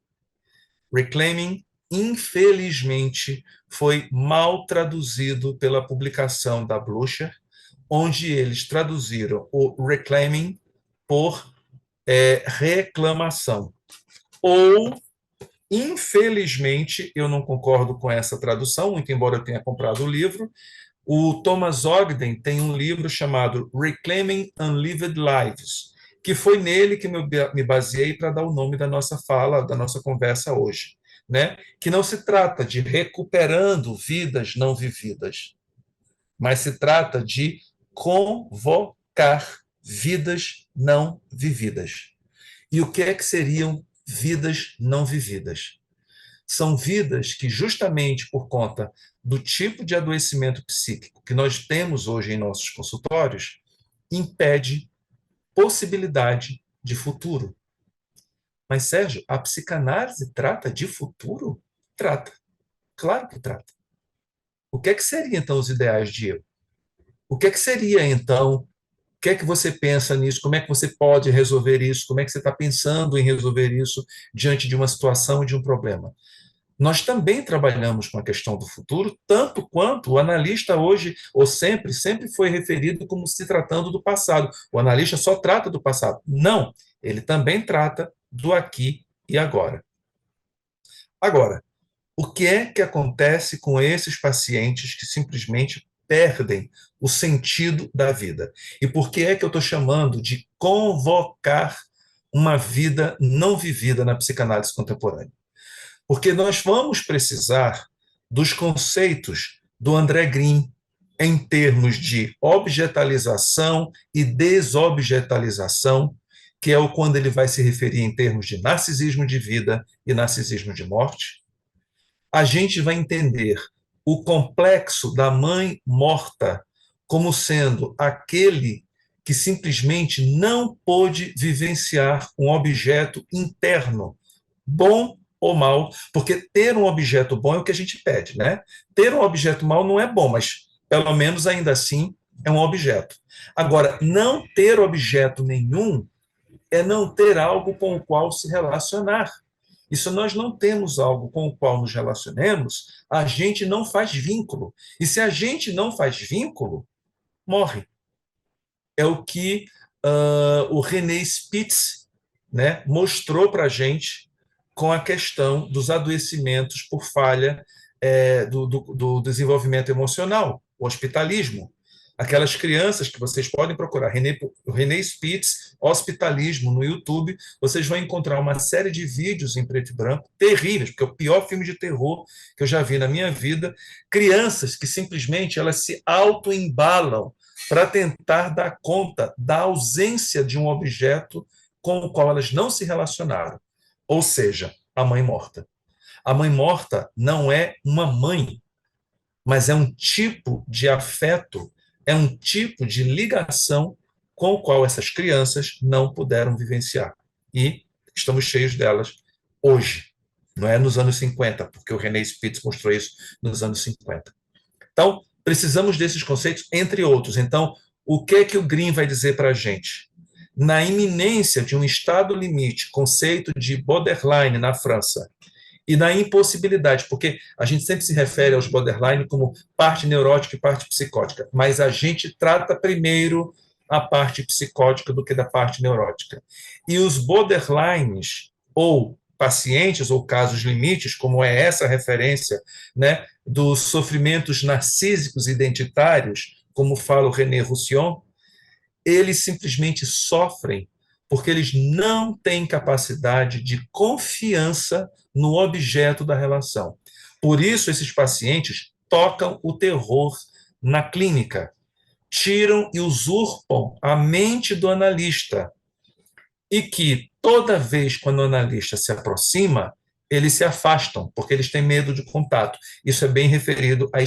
Reclaiming, infelizmente, foi mal traduzido pela publicação da Blucher, onde eles traduziram o reclaiming por reclamação. Ou, infelizmente, eu não concordo com essa tradução, muito embora eu tenha comprado o livro, o Thomas Ogden tem um livro chamado Reclaiming Unlived Lives, que foi nele que me baseei para dar o nome da nossa fala, da nossa conversa hoje, né? Que não se trata de recuperando vidas não vividas, mas se trata de convocar vidas não vividas. E o que é que seriam vidas não vividas? São vidas que, justamente por conta do tipo de adoecimento psíquico que nós temos hoje em nossos consultórios, impede possibilidade de futuro. Mas, Sérgio, a psicanálise trata de futuro? Trata. Claro que trata. O que é que seriam, então, os ideais de eu? O que é que seria, então, o que é que você pensa nisso? Como é que você pode resolver isso? Como é que você está pensando em resolver isso diante de uma situação e de um problema? Nós também trabalhamos com a questão do futuro, tanto quanto o analista hoje, ou sempre foi referido como se tratando do passado. O analista só trata do passado. Não, ele também trata do aqui e agora. Agora, o que é que acontece com esses pacientes que simplesmente perdem o sentido da vida? E por que é que eu estou chamando de convocar uma vida não vivida na psicanálise contemporânea? Porque nós vamos precisar dos conceitos do André Green em termos de objetalização e desobjetalização, que é o quando ele vai se referir em termos de narcisismo de vida e narcisismo de morte. A gente vai entender o complexo da mãe morta como sendo aquele que simplesmente não pôde vivenciar um objeto interno, bom ou mal, porque ter um objeto bom é o que a gente pede, né? Ter um objeto mal não é bom, mas pelo menos ainda assim é um objeto. Agora, não ter objeto nenhum é não ter algo com o qual se relacionar. E se nós não temos algo com o qual nos relacionemos, a gente não faz vínculo. E se a gente não faz vínculo, morre. É o que o René Spitz, né, mostrou para a gente com a questão dos adoecimentos por falha do desenvolvimento emocional, o hospitalismo. Aquelas crianças que vocês podem procurar, René Spitz, hospitalismo, no YouTube, vocês vão encontrar uma série de vídeos em preto e branco, terríveis, porque é o pior filme de terror que eu já vi na minha vida. Crianças que simplesmente elas se autoembalam para tentar dar conta da ausência de um objeto com o qual elas não se relacionaram. Ou seja, a mãe morta. A mãe morta não é uma mãe, mas é um tipo de afeto, é um tipo de ligação com o qual essas crianças não puderam vivenciar. E estamos cheios delas hoje. Não é nos anos 50, porque o René Spitz mostrou isso nos anos 50. Então, precisamos desses conceitos, entre outros. Então, o que é que o Green vai dizer para a gente? Na iminência de um estado limite, conceito de borderline na França, e na impossibilidade, porque a gente sempre se refere aos borderline como parte neurótica e parte psicótica, mas a gente trata primeiro a parte psicótica do que da parte neurótica. E os borderlines, ou pacientes ou casos limites, como é essa referência, né, dos sofrimentos narcísicos identitários, como fala o René Roussillon, eles simplesmente sofrem porque eles não têm capacidade de confiança no objeto da relação. Por isso, esses pacientes tocam o terror na clínica, tiram e usurpam a mente do analista, e que toda vez quando o analista se aproxima, eles se afastam, porque eles têm medo de contato. Isso é bem referido à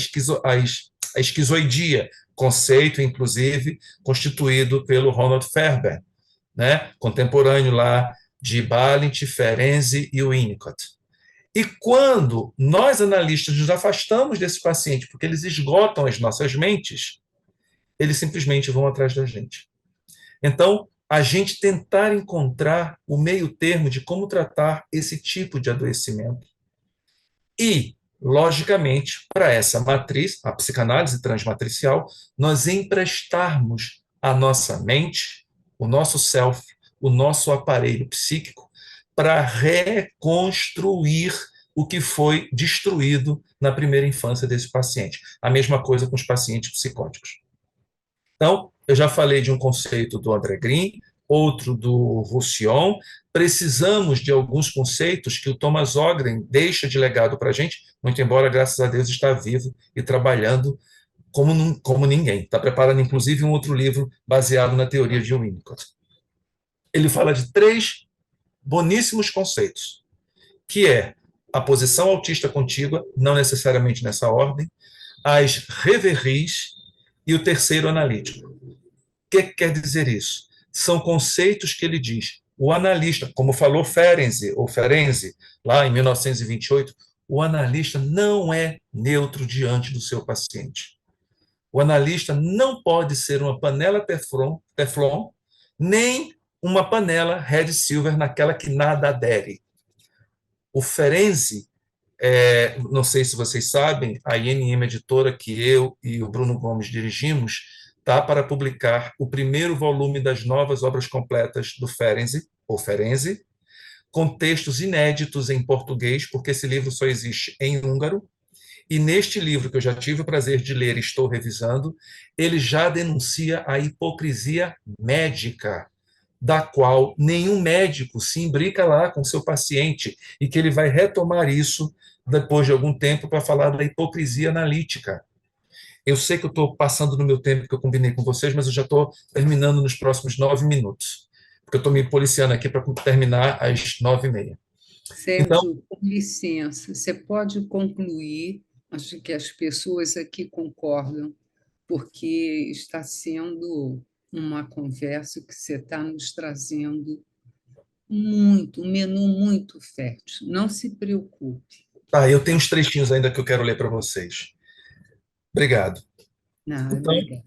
esquizoidia, conceito, inclusive, constituído pelo Ronald Ferber, né? Contemporâneo lá de Balint, Ferenczi e Winnicott. E quando nós, analistas, nos afastamos desse paciente, porque eles esgotam as nossas mentes, eles simplesmente vão atrás da gente. Então, a gente tentar encontrar o meio termo de como tratar esse tipo de adoecimento. E, logicamente, para essa matriz, a psicanálise transmatricial, nós emprestarmos a nossa mente, o nosso self, o nosso aparelho psíquico, para reconstruir o que foi destruído na primeira infância desse paciente. A mesma coisa com os pacientes psicóticos. Então, eu já falei de um conceito do André Green, outro do Roussillon. Precisamos de alguns conceitos que o Thomas Ogren deixa de legado para a gente, muito embora, graças a Deus, está vivo e trabalhando como ninguém. Está preparando, inclusive, um outro livro baseado na teoria de Winnicott. Ele fala de 3 boníssimos conceitos, que é a posição autista contígua, não necessariamente nessa ordem, as reveries e o terceiro analítico. O que quer dizer isso? São conceitos que ele diz. O analista, como falou Ferenczi, lá em 1928, o analista não é neutro diante do seu paciente. O analista não pode ser uma panela Teflon, nem uma panela Red Silver naquela que nada adere. O Ferenczi, não sei se vocês sabem, a INM Editora, que eu e o Bruno Gomes dirigimos, está para publicar o primeiro volume das novas obras completas do Ferenczi, ou Ferenczi, com textos inéditos em português, porque esse livro só existe em húngaro. E neste livro, que eu já tive o prazer de ler e estou revisando, ele já denuncia a hipocrisia médica, da qual nenhum médico se imbrica lá com seu paciente, e que ele vai retomar isso depois de algum tempo para falar da hipocrisia analítica. Eu sei que eu estou passando no meu tempo que eu combinei com vocês, mas eu já estou terminando nos próximos 9 minutos, porque eu estou me policiando aqui para terminar às 9h30. Então, Sérgio, com licença, você pode concluir? Acho que as pessoas aqui concordam, porque está sendo uma conversa que você está nos trazendo muito, um menu muito fértil. Não se preocupe. eu tenho uns trechinhos ainda que eu quero ler para vocês. Obrigado. Não, Então, obrigada.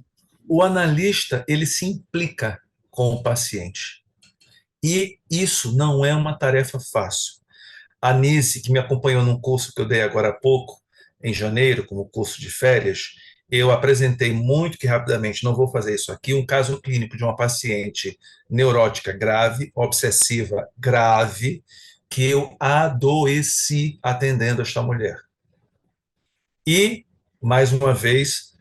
o analista, ele se implica com o paciente. E isso não é uma tarefa fácil. A Nise, que me acompanhou num curso que eu dei agora há pouco, em janeiro, como curso de férias, eu apresentei muito que rapidamente, não vou fazer isso aqui, um caso clínico de uma paciente neurótica grave, obsessiva grave, que eu adoeci atendendo esta mulher. E, mais uma vez,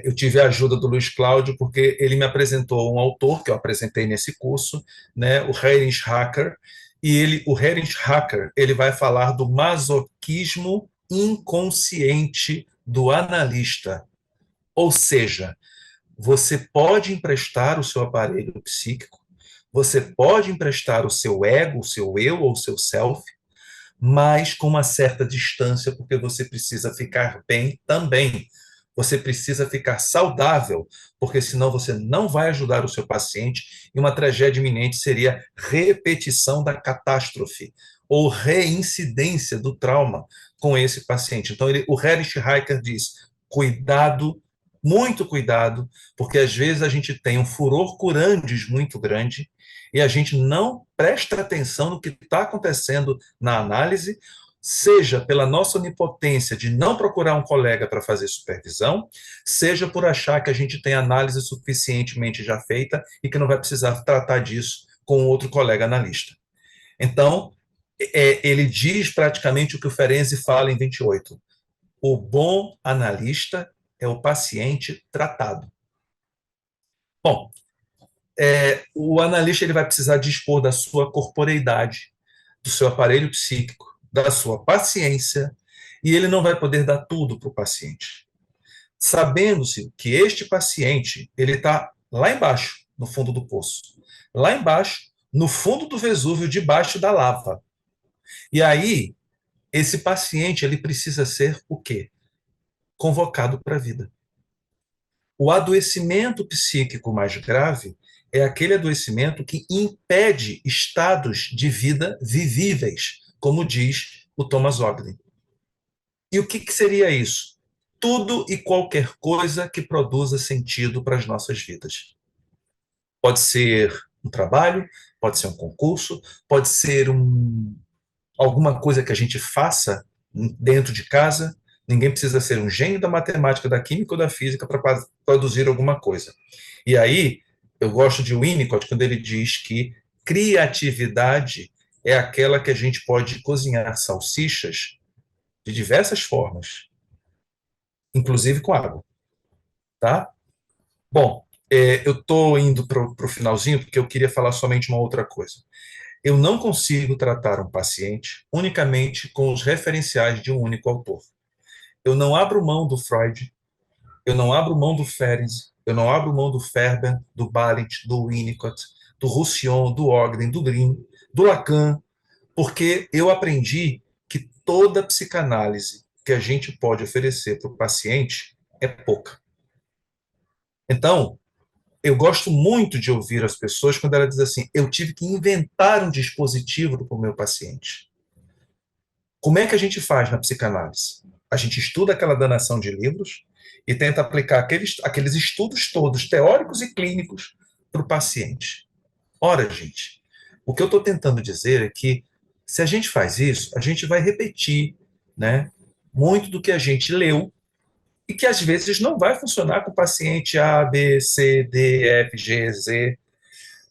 eu tive a ajuda do Luiz Cláudio, porque ele me apresentou um autor, que eu apresentei nesse curso, né, o Heinrich Hacker, e o Heinrich Hacker, ele vai falar do masoquismo inconsciente do analista. Ou seja, você pode emprestar o seu aparelho psíquico, você pode emprestar o seu ego, o seu eu ou o seu self, mas com uma certa distância, porque você precisa ficar bem também. Você precisa ficar saudável, porque senão você não vai ajudar o seu paciente, e uma tragédia iminente seria repetição da catástrofe ou reincidência do trauma com esse paciente. Então, o Heinrich Hacker diz: cuidado, muito cuidado, porque às vezes a gente tem um furor curandes muito grande e a gente não presta atenção no que está acontecendo na análise, seja pela nossa onipotência de não procurar um colega para fazer supervisão, seja por achar que a gente tem análise suficientemente já feita e que não vai precisar tratar disso com outro colega analista. Então, ele diz praticamente o que o Ferenczi fala em 28. O bom analista é o paciente tratado. Bom, o analista ele vai precisar dispor da sua corporeidade, do seu aparelho psíquico, da sua paciência, e ele não vai poder dar tudo para o paciente. Sabendo-se que este paciente ele está lá embaixo, no fundo do poço, lá embaixo, no fundo do Vesúvio, debaixo da lava. E aí, esse paciente ele precisa ser o quê? Convocado para a vida. O adoecimento psíquico mais grave é aquele adoecimento que impede estados de vida vivíveis, como diz o Thomas Ogden. E o que seria isso? Tudo e qualquer coisa que produza sentido para as nossas vidas. Pode ser um trabalho, pode ser um concurso, pode ser alguma coisa que a gente faça dentro de casa. Ninguém precisa ser um gênio da matemática, da química ou da física para produzir alguma coisa. E aí, eu gosto de Winnicott quando ele diz que criatividade é aquela que a gente pode cozinhar salsichas de diversas formas, inclusive com água, tá? Bom, eu estou indo para o finalzinho porque eu queria falar somente uma outra coisa. Eu não consigo tratar um paciente unicamente com os referenciais de um único autor. Eu não abro mão do Freud, eu não abro mão do Ferenczi, eu não abro mão do Ferber, do Balint, do Winnicott, do Roussillon, do Ogden, do Grimm, do Lacan, porque eu aprendi que toda psicanálise que a gente pode oferecer para o paciente é pouca. Então, eu gosto muito de ouvir as pessoas quando elas dizem assim, eu tive que inventar um dispositivo para o meu paciente. Como é que a gente faz na psicanálise? A gente estuda aquela danação de livros e tenta aplicar aqueles estudos todos, teóricos e clínicos, para o paciente. Ora, gente, o que eu estou tentando dizer é que, se a gente faz isso, a gente vai repetir, né, muito do que a gente leu e que, às vezes, não vai funcionar com o paciente A, B, C, D, F, G, Z.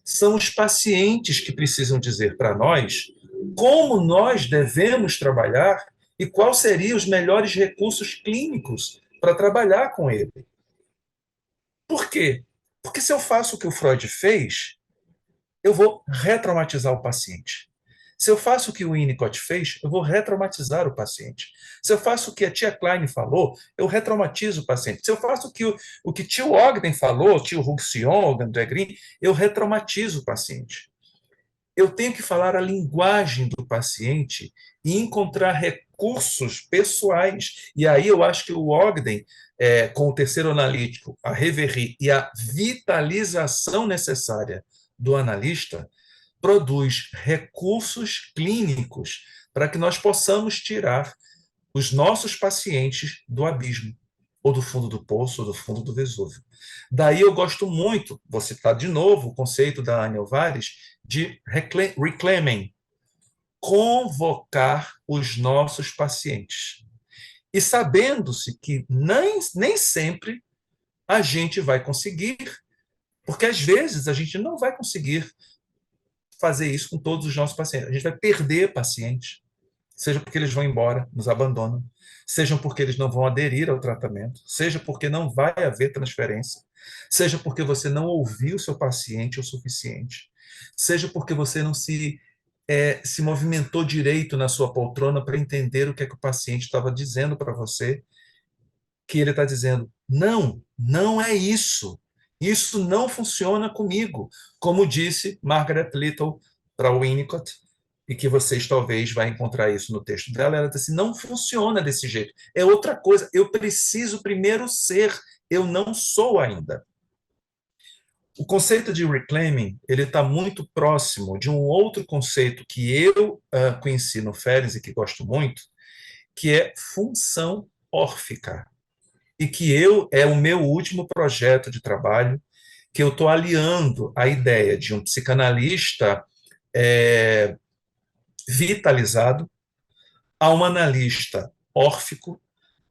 São os pacientes que precisam dizer para nós como nós devemos trabalhar e quais seriam os melhores recursos clínicos para trabalhar com ele. Por quê? Porque se eu faço o que o Freud fez, eu vou retraumatizar o paciente. Se eu faço o que o Winnicott fez, eu vou retraumatizar o paciente. Se eu faço o que a tia Klein falou, eu retraumatizo o paciente. Se eu faço o que tio Ogden falou, tio Roussillon, André Green, eu retraumatizo o paciente. Eu tenho que falar a linguagem do paciente e encontrar recursos pessoais. E aí eu acho que o Ogden, com o terceiro analítico, a reverie e a vitalização necessária do analista, produz recursos clínicos para que nós possamos tirar os nossos pacientes do abismo, ou do fundo do poço, ou do fundo do Vesúvio. Daí eu gosto muito, vou citar de novo o conceito da Anne Alvares, de reclaiming, convocar os nossos pacientes. E sabendo-se que nem sempre a gente vai conseguir, porque às vezes a gente não vai conseguir fazer isso com todos os nossos pacientes. A gente vai perder pacientes, seja porque eles vão embora, nos abandonam, seja porque eles não vão aderir ao tratamento, seja porque não vai haver transferência, seja porque você não ouviu o seu paciente o suficiente, seja porque você não se movimentou direito na sua poltrona para entender o que é que o paciente estava dizendo para você, que ele está dizendo, não, não é isso. Isso não funciona comigo. Como disse Margaret Little para Winnicott, e que vocês talvez vão encontrar isso no texto dela, ela disse assim, não funciona desse jeito. É outra coisa. Eu preciso primeiro ser. Eu não sou ainda. O conceito de reclaiming ele está muito próximo de um outro conceito que eu conheci no Ferenczi e que gosto muito, que é função órfica. E que é o meu último projeto de trabalho, que eu estou aliando a ideia de um psicanalista vitalizado a um analista órfico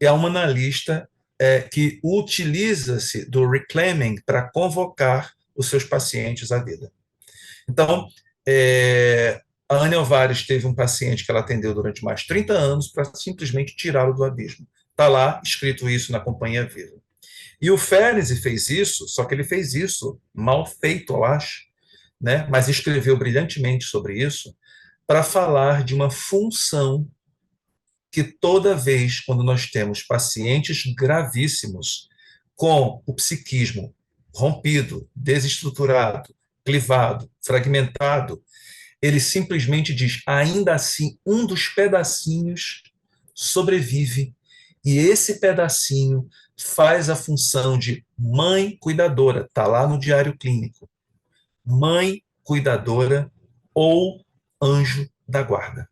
e a um analista que utiliza-se do reclaiming para convocar os seus pacientes à vida. Então, a Anne Alvares teve um paciente que ela atendeu durante mais de 30 anos para simplesmente tirá-lo do abismo. Está lá escrito isso na Companhia Viva. E o Ferenczi fez isso, só que ele fez isso mal feito, eu acho, né? Mas escreveu brilhantemente sobre isso para falar de uma função que toda vez quando nós temos pacientes gravíssimos com o psiquismo rompido, desestruturado, clivado, fragmentado, ele simplesmente diz: ainda assim, um dos pedacinhos sobrevive, e esse pedacinho faz a função de mãe cuidadora, está lá no diário clínico, mãe cuidadora ou anjo da guarda.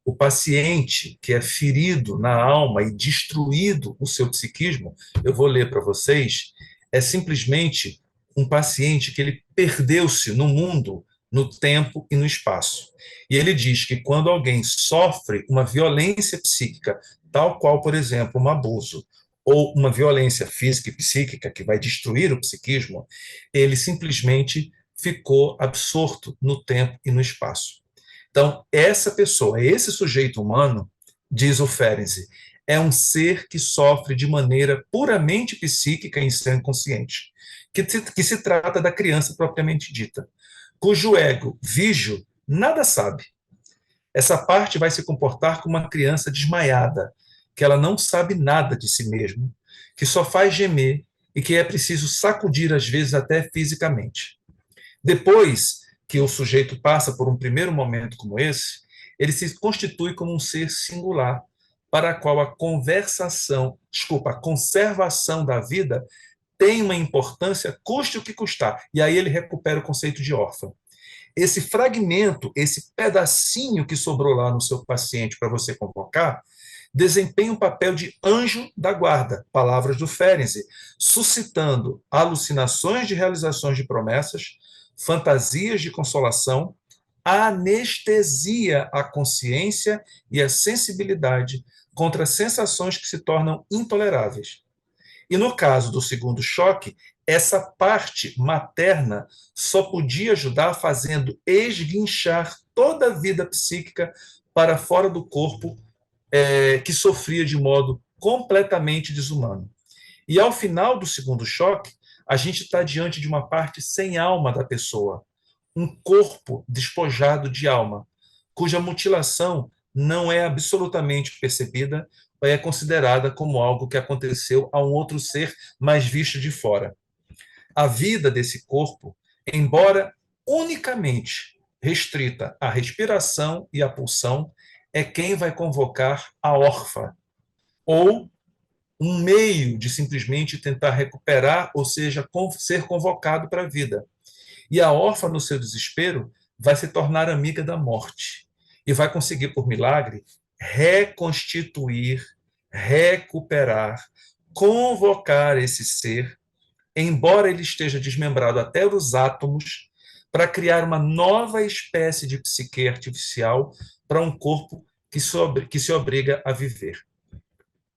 O paciente que é ferido na alma e destruído o seu psiquismo, eu vou ler para vocês, é simplesmente um paciente que ele perdeu-se no mundo, no tempo e no espaço. E ele diz que quando alguém sofre uma violência psíquica, tal qual, por exemplo, um abuso, ou uma violência física e psíquica que vai destruir o psiquismo, ele simplesmente ficou absorto no tempo e no espaço. Então, essa pessoa, esse sujeito humano, diz o Ferenczi, é um ser que sofre de maneira puramente psíquica em seu inconsciente, que se trata da criança propriamente dita, cujo ego, vígio, nada sabe. Essa parte vai se comportar como uma criança desmaiada, que ela não sabe nada de si mesmo, que só faz gemer e que é preciso sacudir, às vezes, até fisicamente. Depois que o sujeito passa por um primeiro momento como esse, ele se constitui como um ser singular, para a qual a a conservação da vida tem uma importância, custe o que custar. E aí ele recupera o conceito de órfão. Esse fragmento, esse pedacinho que sobrou lá no seu paciente para você convocar, desempenha um papel de anjo da guarda, palavras do Ferenczi, suscitando alucinações de realizações de promessas, fantasias de consolação, anestesia a consciência e a sensibilidade contra sensações que se tornam intoleráveis. E no caso do segundo choque, essa parte materna só podia ajudar fazendo esguinchar toda a vida psíquica para fora do corpo, que sofria de modo completamente desumano. E ao final do segundo choque, a gente está diante de uma parte sem alma da pessoa, um corpo despojado de alma, cuja mutilação não é absolutamente percebida ou é considerada como algo que aconteceu a um outro ser, mas visto de fora. A vida desse corpo, embora unicamente restrita à respiração e à pulsão, é quem vai convocar a órfã, ou um meio de simplesmente tentar recuperar, ou seja, ser convocado para a vida. E a órfã, no seu desespero, vai se tornar amiga da morte e vai conseguir, por milagre, reconstituir, recuperar, convocar esse ser, embora ele esteja desmembrado até os átomos, para criar uma nova espécie de psique artificial para um corpo que se obriga a viver.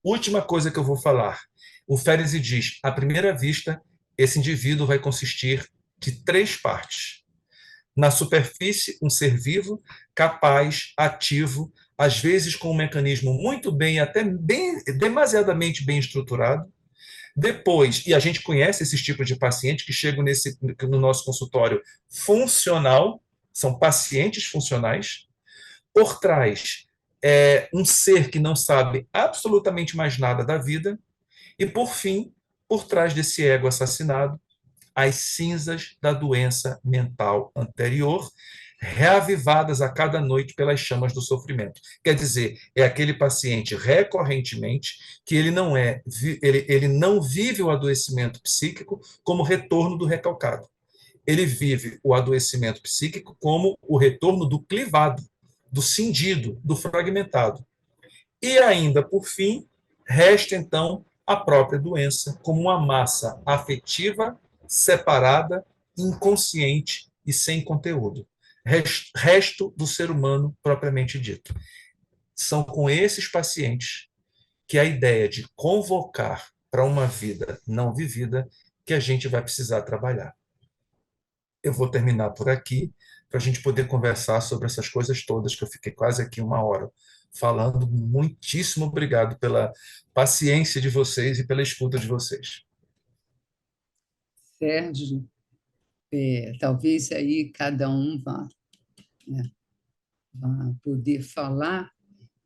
Última coisa que eu vou falar. O Ferenczi diz, à primeira vista, esse indivíduo vai consistir de 3 partes. Na superfície, um ser vivo, capaz, ativo, às vezes com um mecanismo muito bem, até bem, demasiadamente bem estruturado. Depois, e a gente conhece esses tipos de pacientes que chegam no nosso consultório funcional, são pacientes funcionais. Por trás, um ser que não sabe absolutamente mais nada da vida. E, por fim, por trás desse ego assassinado, as cinzas da doença mental anterior, reavivadas a cada noite pelas chamas do sofrimento. Quer dizer, é aquele paciente recorrentemente que ele não vive o adoecimento psíquico como retorno do recalcado. Ele vive o adoecimento psíquico como o retorno do clivado, do cindido, do fragmentado. E ainda, por fim, resta então a própria doença como uma massa afetiva, separada, inconsciente e sem conteúdo. Resto do ser humano propriamente dito. São com esses pacientes que a ideia de convocar para uma vida não vivida que a gente vai precisar trabalhar. Eu vou terminar por aqui para a gente poder conversar sobre essas coisas todas que eu fiquei quase aqui 1 hora falando. Muitíssimo obrigado pela paciência de vocês e pela escuta de vocês. Sérgio, talvez aí cada um né, vá poder falar,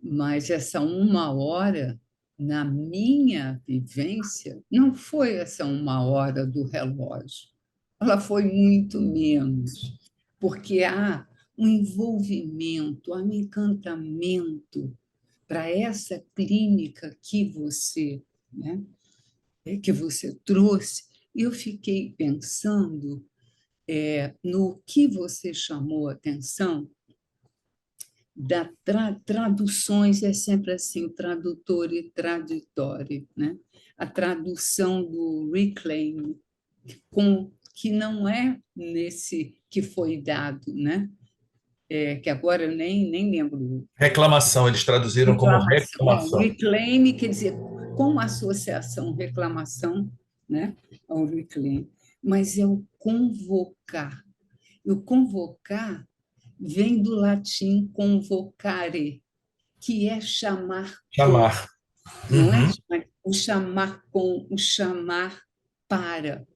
mas essa 1 hora, na minha vivência, não foi essa 1 hora do relógio. Ela foi muito menos, porque há um envolvimento, há um encantamento para essa clínica né, que você trouxe. Eu fiquei pensando no que você chamou a atenção da traduções, é sempre assim, tradutor e traditório, né? A tradução do reclaim, que não é nesse que foi dado, né? Que agora eu nem lembro. Reclamação, eles traduziram como Reclamação, reclamação. reclaim quer dizer, com associação, reclamação, né? Ao reclaim, mas é o convocar. E o convocar vem do latim convocare, que é chamar com, Chamar. não é? Uhum. O chamar com, o chamar para.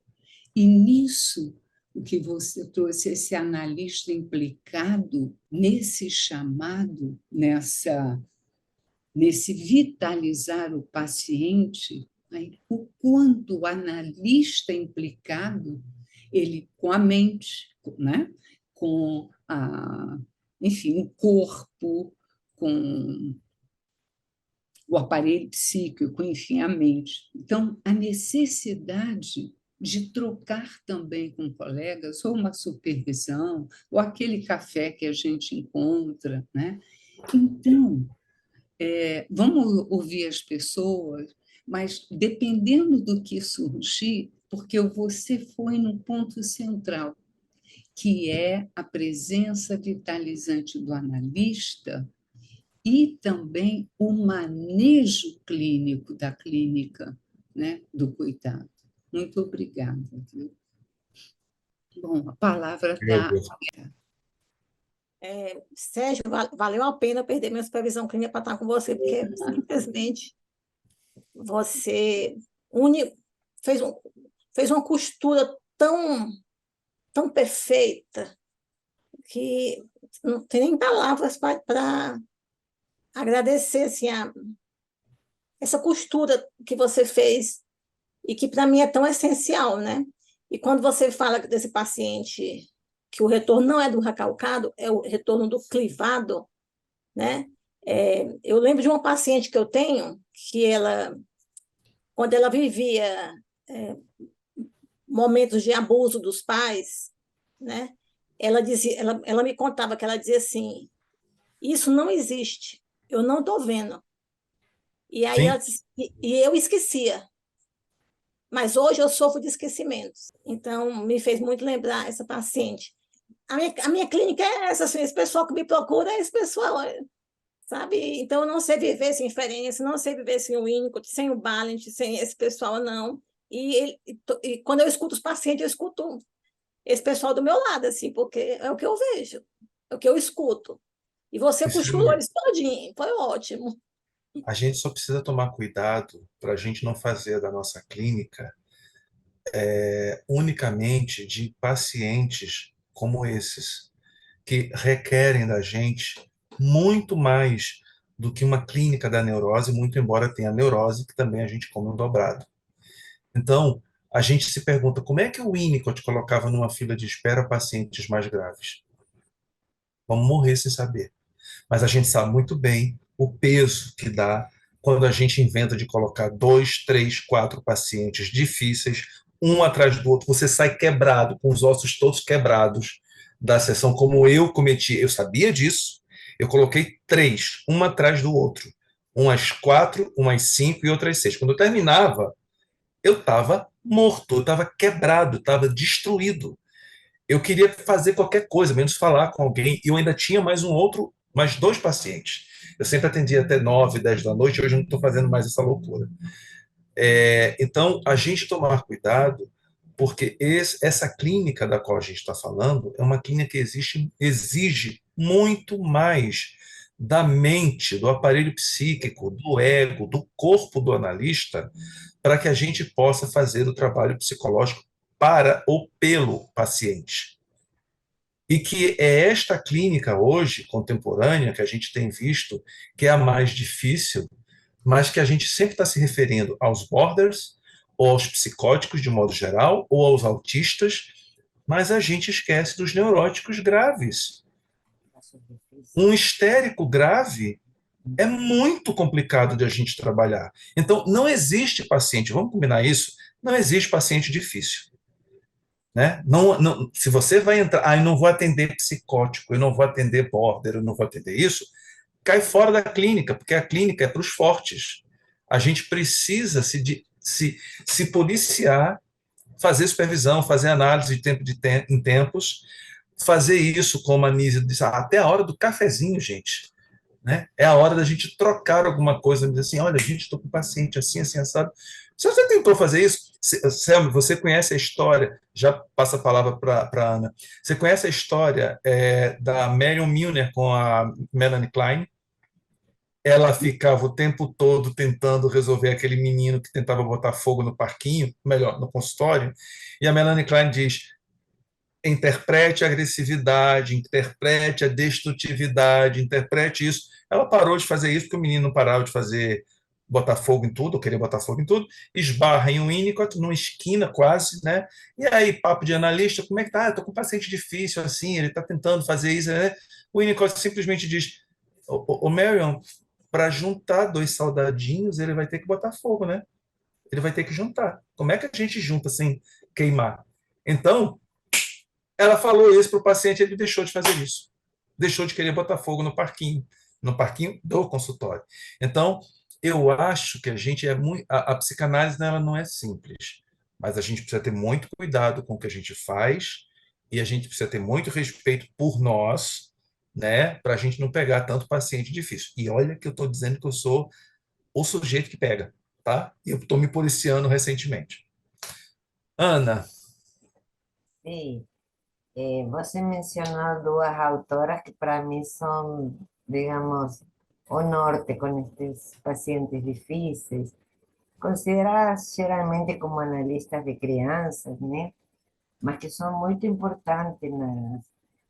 E nisso, o que você trouxe, esse analista implicado nesse chamado, nesse vitalizar o paciente, né? O quanto o analista implicado, ele com a mente, né? Com enfim, o corpo, com o aparelho psíquico, enfim, a mente. Então, a necessidade de trocar também com colegas, ou uma supervisão, ou aquele café que a gente encontra, né? Então, vamos ouvir as pessoas, mas dependendo do que surgir, porque você foi no ponto central, que é a presença vitalizante do analista e também o manejo clínico da clínica, né, do cuidado. Muito obrigada. Viu? Bom, a palavra está. Sérgio, valeu a pena perder minha supervisão clínica para estar com você, porque simplesmente você une, fez, fez uma costura tão perfeita que não tem nem palavras para agradecer assim, essa costura que você fez e que para mim é tão essencial, né? E quando você fala desse paciente que o retorno não é do recalcado, é o retorno do clivado, né? Eu lembro de uma paciente que eu tenho que quando ela vivia momentos de abuso dos pais, né? Ela dizia, ela me contava que ela dizia assim: isso não existe, eu não estou vendo. E aí Sim. e eu esquecia. Mas hoje eu sofro de esquecimentos. Então, me fez muito lembrar essa paciente. A minha clínica é essa, assim, esse pessoal que me procura é esse pessoal, sabe? Então, eu não sei viver sem inferência, não sei viver sem o Winnicott, sem o Balint, sem esse pessoal, não. E quando eu escuto os pacientes, eu escuto esse pessoal do meu lado, assim, porque é o que eu vejo, é o que eu escuto. E você costurou isso todinho, foi ótimo. A gente só precisa tomar cuidado para a gente não fazer da nossa clínica unicamente de pacientes como esses, que requerem da gente muito mais do que uma clínica da neurose, muito embora tenha neurose, que também a gente come um dobrado. Então, a gente se pergunta como é que o Winnicott colocava numa fila de espera pacientes mais graves? Vamos morrer sem saber. Mas a gente sabe muito bem o peso que dá quando a gente inventa de colocar 2, 3, 4 pacientes difíceis, um atrás do outro. Você sai quebrado, com os ossos todos quebrados da sessão, como eu cometi. Eu sabia disso. Eu coloquei 3, um atrás do outro. Um às 4, um às 5 e outras 6. Quando eu terminava, eu estava morto, eu estava quebrado, estava destruído. Eu queria fazer qualquer coisa, menos falar com alguém, e eu ainda tinha mais 2 pacientes. Eu sempre atendia até 9, 10 da noite, hoje eu não estou fazendo mais essa loucura. Então, a gente tomar cuidado, porque essa clínica da qual a gente está falando é uma clínica que exige muito mais da mente, do aparelho psíquico, do ego, do corpo do analista, para que a gente possa fazer o trabalho psicológico para ou pelo paciente. E que é esta clínica hoje, contemporânea, que a gente tem visto, que é a mais difícil, mas que a gente sempre está se referindo aos borders, ou aos psicóticos de modo geral, ou aos autistas, mas a gente esquece dos neuróticos graves. Um histérico grave é muito complicado de a gente trabalhar. Então, não existe paciente, vamos combinar isso, não existe paciente difícil. Né? Não, se você vai entrar, eu não vou atender psicótico, eu não vou atender border, eu não vou atender isso, cai fora da clínica, porque a clínica é para os fortes. A gente precisa se policiar, fazer supervisão, fazer análise de tempo em tempos, fazer isso, como a Nízia disse, até a hora do cafezinho, gente. Né? É a hora da gente trocar alguma coisa, dizer assim, olha, gente, estou com um paciente assim, assim, assado. Se você tentou fazer isso, Selma, você conhece a história, já passa a palavra para a Ana, você conhece a história da Marion Milner com a Melanie Klein? Ela ficava o tempo todo tentando resolver aquele menino que tentava botar fogo no parquinho, melhor, no consultório, e a Melanie Klein diz, interprete a agressividade, interprete a destrutividade, interprete isso. Ela parou de fazer isso porque o menino não parava de fazer botar fogo em tudo, ou querer botar fogo em tudo, esbarra em um Winnicott, numa esquina quase, né? E aí, papo de analista, como é que tá? Ah, eu tô com um paciente difícil, assim, ele tá tentando fazer isso, né? O Winnicott simplesmente diz, ô Marion, para juntar dois soldadinhos, ele vai ter que botar fogo, né? Ele vai ter que juntar. Como é que a gente junta sem queimar? Então, ela falou isso para o paciente, ele deixou de fazer isso. Deixou de querer botar fogo no parquinho do consultório. Então, eu acho que a gente é muito. A psicanálise nela não é simples, mas a gente precisa ter muito cuidado com o que a gente faz e a gente precisa ter muito respeito por nós, né, para a gente não pegar tanto paciente difícil. E olha que eu estou dizendo que eu sou o sujeito que pega, tá? E eu estou me policiando recentemente. Ana, Sí, você mencionó dos autoras que para mí son, digamos, o norte con estos pacientes difíciles, consideradas geralmente como analistas de crianças, né? Mas que son muy importantes.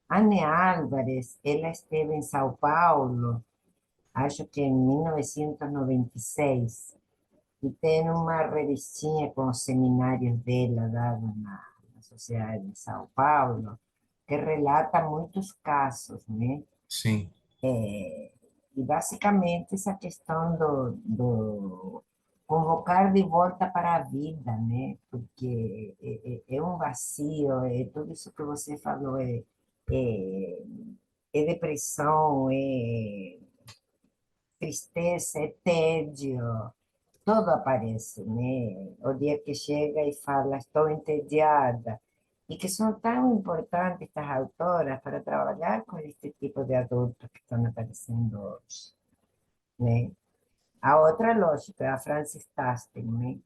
Anne Álvarez, ela esteve em São Paulo, acho que em 1996, e tem uma revistinha com os seminários dela dada na Sociedade de São Paulo, que relata muitos casos, né? sim, E basicamente essa questão do convocar de volta para a vida, né? Porque é um vazio, é tudo isso que você falou, é, é depressão, é tristeza, é tédio, tudo aparece, né? O dia que chega e fala, estou entediada. E que são tão importantes estas autoras para trabalhar com este tipo de adultos que estão aparecendo hoje, né? A outra, lógico, é a Frances Tusten, né?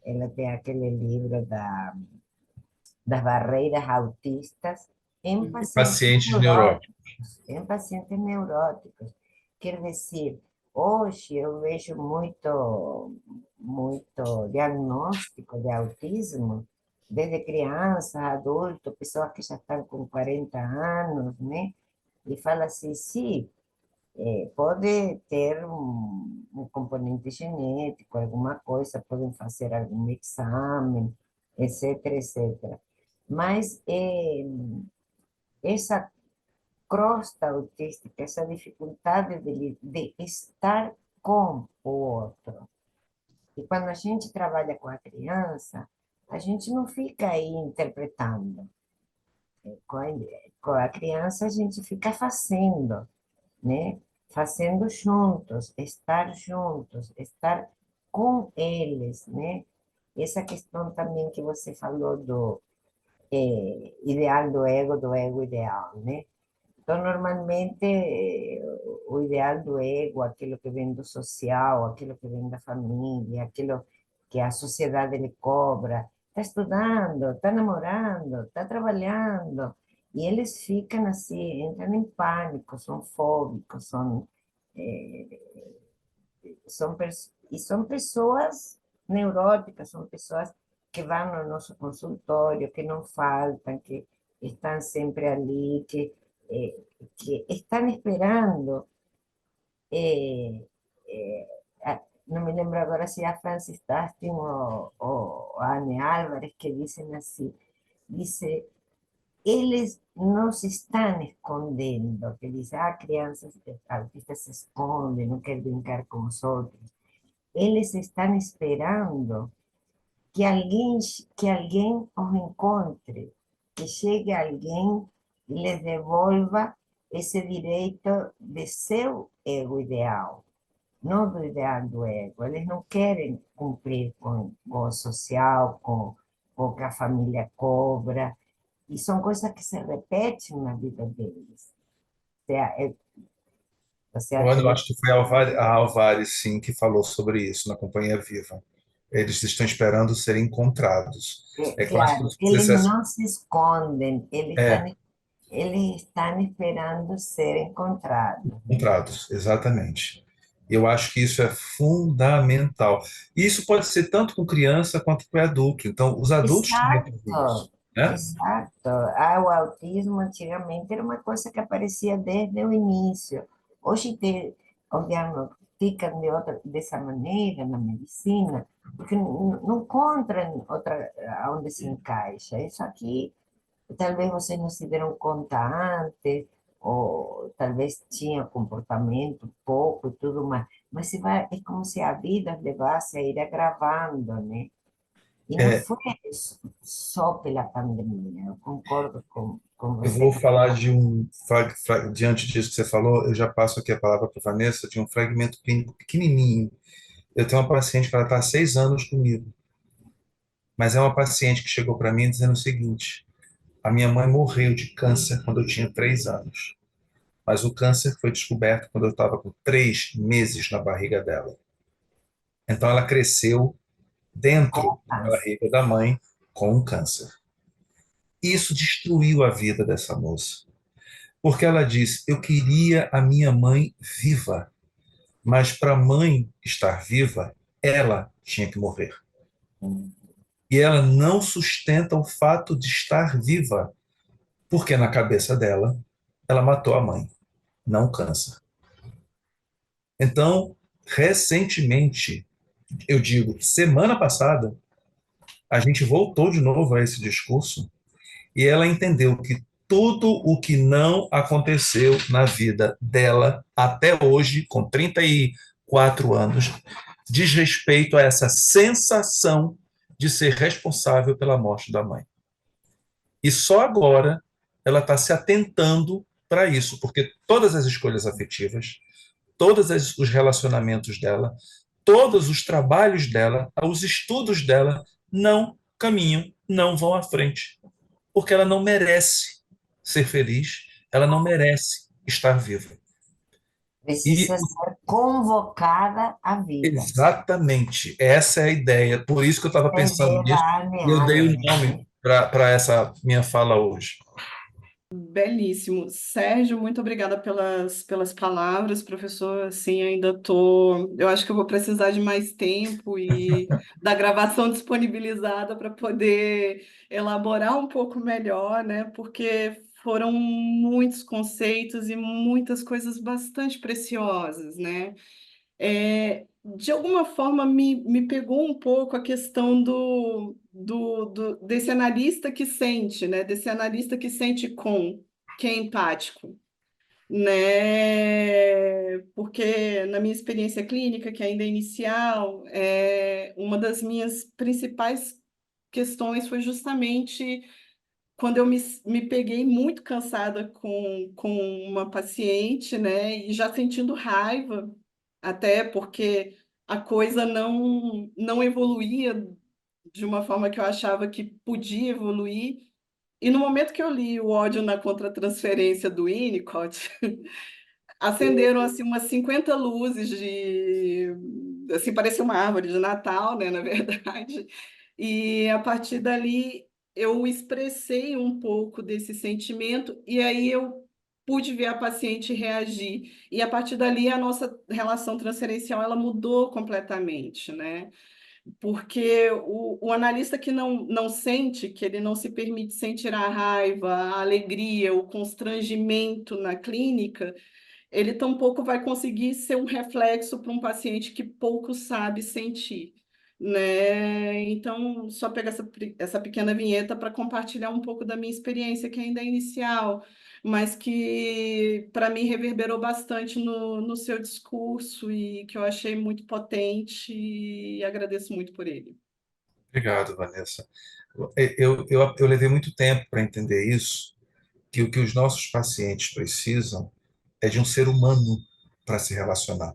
Ela tem aquele livro das barreiras autistas em pacientes pacientes neuróticos. neuróticos, em pacientes neuróticos. Quer dizer, hoje eu vejo muito diagnóstico de autismo, desde criança, adulto, pessoas que já estão com 40 anos, né? E fala assim, sim, pode ter um componente genético, alguma coisa, podem fazer algum exame, etc, etc. Mas essa crosta autística, essa dificuldade de estar com o outro. E quando a gente trabalha com a criança, a gente não fica aí interpretando. Com a criança, a gente fica fazendo, né? Fazendo juntos, estar com eles, né? Essa questão também que você falou do ideal do ego ideal, né? Então, normalmente, o ideal do ego, aquilo que vem do social, aquilo que vem da família, aquilo que a sociedade lhe cobra, está estudando, está namorando, está trabalhando, e eles ficam assim, entram em pânico, são fóbicos, são pessoas neuróticas, são pessoas que vão no nosso consultório, que não faltam, que estão sempre ali, que estão esperando. Não me lembro agora se é a Francis Tastin ou a Anne Álvares que dizem assim, dice, eles não se estão escondendo, que diz, crianças autistas se escondem, não querem brincar com os outros. Eles estão esperando que alguém os encontre, que chegue alguém e lhes devolva esse direito de seu ego ideal, não do ideal do ego. Eles não querem cumprir com o social, com o que a família cobra, e são coisas que se repetem na vida deles. Você Olha, eu acredita? acho que foi a Alvares, sim, que falou sobre isso na Companhia Viva. Eles estão esperando serem encontrados. É claro que Claro, eles você não se escondem, é eles estão esperando ser encontrados, né? encontrados, exatamente. Eu acho que isso é fundamental. E isso pode ser tanto com criança quanto com adulto. Então, os adultos também têm isso, Exato, né? exato. O autismo antigamente era uma coisa que aparecia desde o início. Hoje o diagnosticam dessa maneira na medicina, porque não encontram outra onde se encaixa. Isso aqui, talvez vocês não se deram conta antes, ou talvez tinha comportamento pouco e tudo mais, mas se vai, é como se a vida levasse a ir agravando, né? E não É, foi só pela pandemia, eu concordo com eu você. vou falar de diante disso que você falou, eu já passo aqui a palavra para a Vanessa, de um fragmento clínico pequenininho. Eu tenho uma paciente que ela está há 6 anos comigo, mas é uma paciente que chegou para mim dizendo o seguinte: a minha mãe morreu de câncer quando eu tinha 3 anos, mas o câncer foi descoberto quando eu estava com 3 meses na barriga dela. Então ela cresceu dentro da Câncer. barriga da mãe com um câncer. Isso destruiu a vida dessa moça, porque ela disse: eu queria a minha mãe viva, mas para a mãe estar viva, ela tinha que morrer. E ela não sustenta o fato de estar viva, porque na cabeça dela, ela matou a mãe, não o câncer. Então, recentemente, eu digo, semana passada, a gente voltou de novo a esse discurso e ela entendeu que tudo o que não aconteceu na vida dela até hoje, com 34 anos, diz respeito a essa sensação de ser responsável pela morte da mãe. E só agora ela está se atentando para isso, porque todas as escolhas afetivas, todos os relacionamentos dela, todos os trabalhos dela, os estudos dela não caminham, não vão à frente, porque ela não merece ser feliz, ela não merece estar viva. E Precisa ser convocada à vida. exatamente essa é a ideia, por isso que eu estava Você pensando vê nisso, da Anne e eu dei o Álvares, nome né? para essa minha fala hoje. Belíssimo. Sérgio, muito obrigada pelas palavras, professor. Assim, ainda tô. Eu acho que eu vou precisar de mais tempo e da gravação disponibilizada para poder elaborar um pouco melhor, né? Porque foram muitos conceitos e muitas coisas bastante preciosas, né? De alguma forma me pegou um pouco a questão desse analista que sente, né? Desse analista que sente que é empático, né? Porque na minha experiência clínica, que ainda é inicial, uma das minhas principais questões foi justamente quando eu me peguei muito cansada com uma paciente, né? E já sentindo raiva, até porque a coisa não evoluía de uma forma que eu achava que podia evoluir. E no momento que eu li o ódio na contratransferência do Winnicott, acenderam assim umas 50 luzes de assim parecia uma árvore de Natal, né, na verdade. E a partir dali eu expressei um pouco desse sentimento e aí eu pude ver a paciente reagir. E a partir dali, a nossa relação transferencial ela mudou completamente, né? Porque o analista que não sente, que ele não se permite sentir a raiva, a alegria, o constrangimento na clínica, ele tampouco vai conseguir ser um reflexo para um paciente que pouco sabe sentir, né? Então, só pegar essa pequena vinheta para compartilhar um pouco da minha experiência, que ainda é inicial, mas que para mim reverberou bastante no seu discurso e que eu achei muito potente e agradeço muito por ele. Obrigado, Vanessa. Eu levei muito tempo para entender isso, que o que os nossos pacientes precisam é de um ser humano para se relacionar.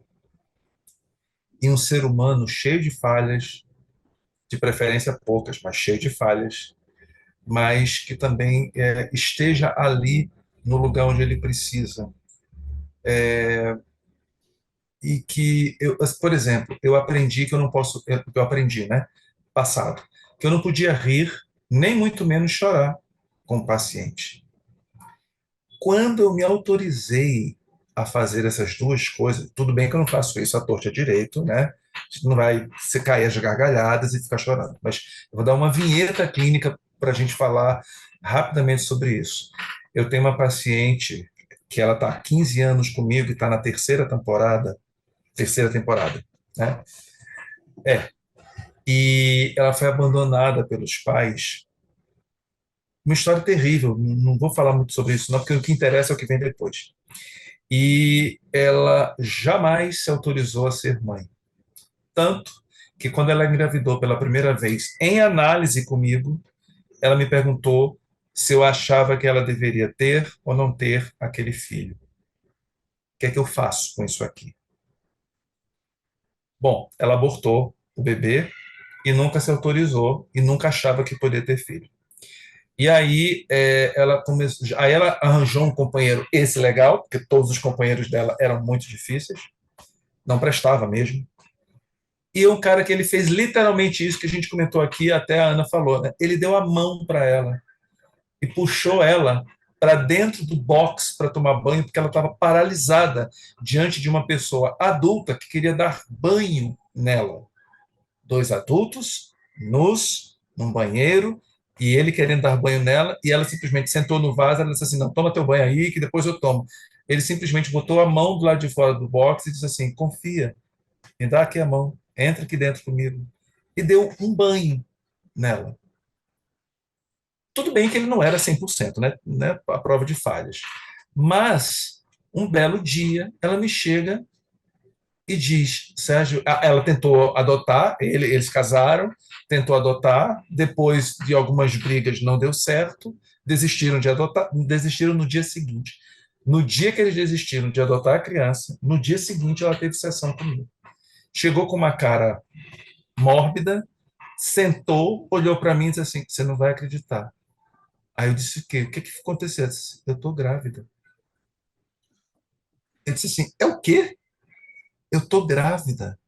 E um ser humano cheio de falhas, de preferência poucas, mas cheio de falhas, mas que também esteja ali no lugar onde ele precisa. E que, por exemplo, eu aprendi que eu não posso, eu aprendi, né, passado, que eu não podia rir, nem muito menos chorar com o paciente. Quando eu me autorizei a fazer essas duas coisas, tudo bem que eu não faço isso à torta direito, né? A gente não vai se cair as gargalhadas e ficar chorando, mas eu vou dar uma vinheta clínica para a gente falar rapidamente sobre isso. Eu tenho uma paciente que ela está há 15 anos comigo e está na terceira temporada, né? E ela foi abandonada pelos pais. Uma história terrível, não vou falar muito sobre isso, não, porque o que interessa é o que vem depois. E ela jamais se autorizou a ser mãe. Tanto que quando ela engravidou pela primeira vez, em análise comigo, ela me perguntou se eu achava que ela deveria ter ou não ter aquele filho. O que é que eu faço com isso aqui? Bom, ela abortou o bebê e nunca se autorizou e nunca achava que poderia ter filho. E aí aí ela arranjou um companheiro esse legal, porque todos os companheiros dela eram muito difíceis, não prestava mesmo. E um cara que ele fez literalmente isso que a gente comentou aqui, até a Ana falou, né? Ele deu a mão para ela e puxou ela para dentro do box para tomar banho, porque ela estava paralisada diante de uma pessoa adulta que queria dar banho nela. Dois adultos, nus, num banheiro, e ele querendo dar banho nela, e ela simplesmente sentou no vaso, ela disse assim, não, toma teu banho aí, que depois eu tomo. Ele simplesmente botou a mão do lado de fora do box e disse assim, confia, me dá aqui a mão, entra aqui dentro comigo. E deu um banho nela. Tudo bem que ele não era 100%, né? A prova de falhas. Mas, um belo dia, ela me chega e diz, Sérgio, ela tentou adotar, eles casaram, tentou adotar, depois de algumas brigas não deu certo, desistiram de adotar, desistiram no dia seguinte. No dia que eles desistiram de adotar a criança, no dia seguinte ela teve sessão comigo. Chegou com uma cara mórbida, sentou, olhou para mim e disse assim, você não vai acreditar. Aí eu disse, o quê? O que que aconteceu? Eu disse, eu estou grávida. Ele disse assim, é o quê? Eu estou grávida.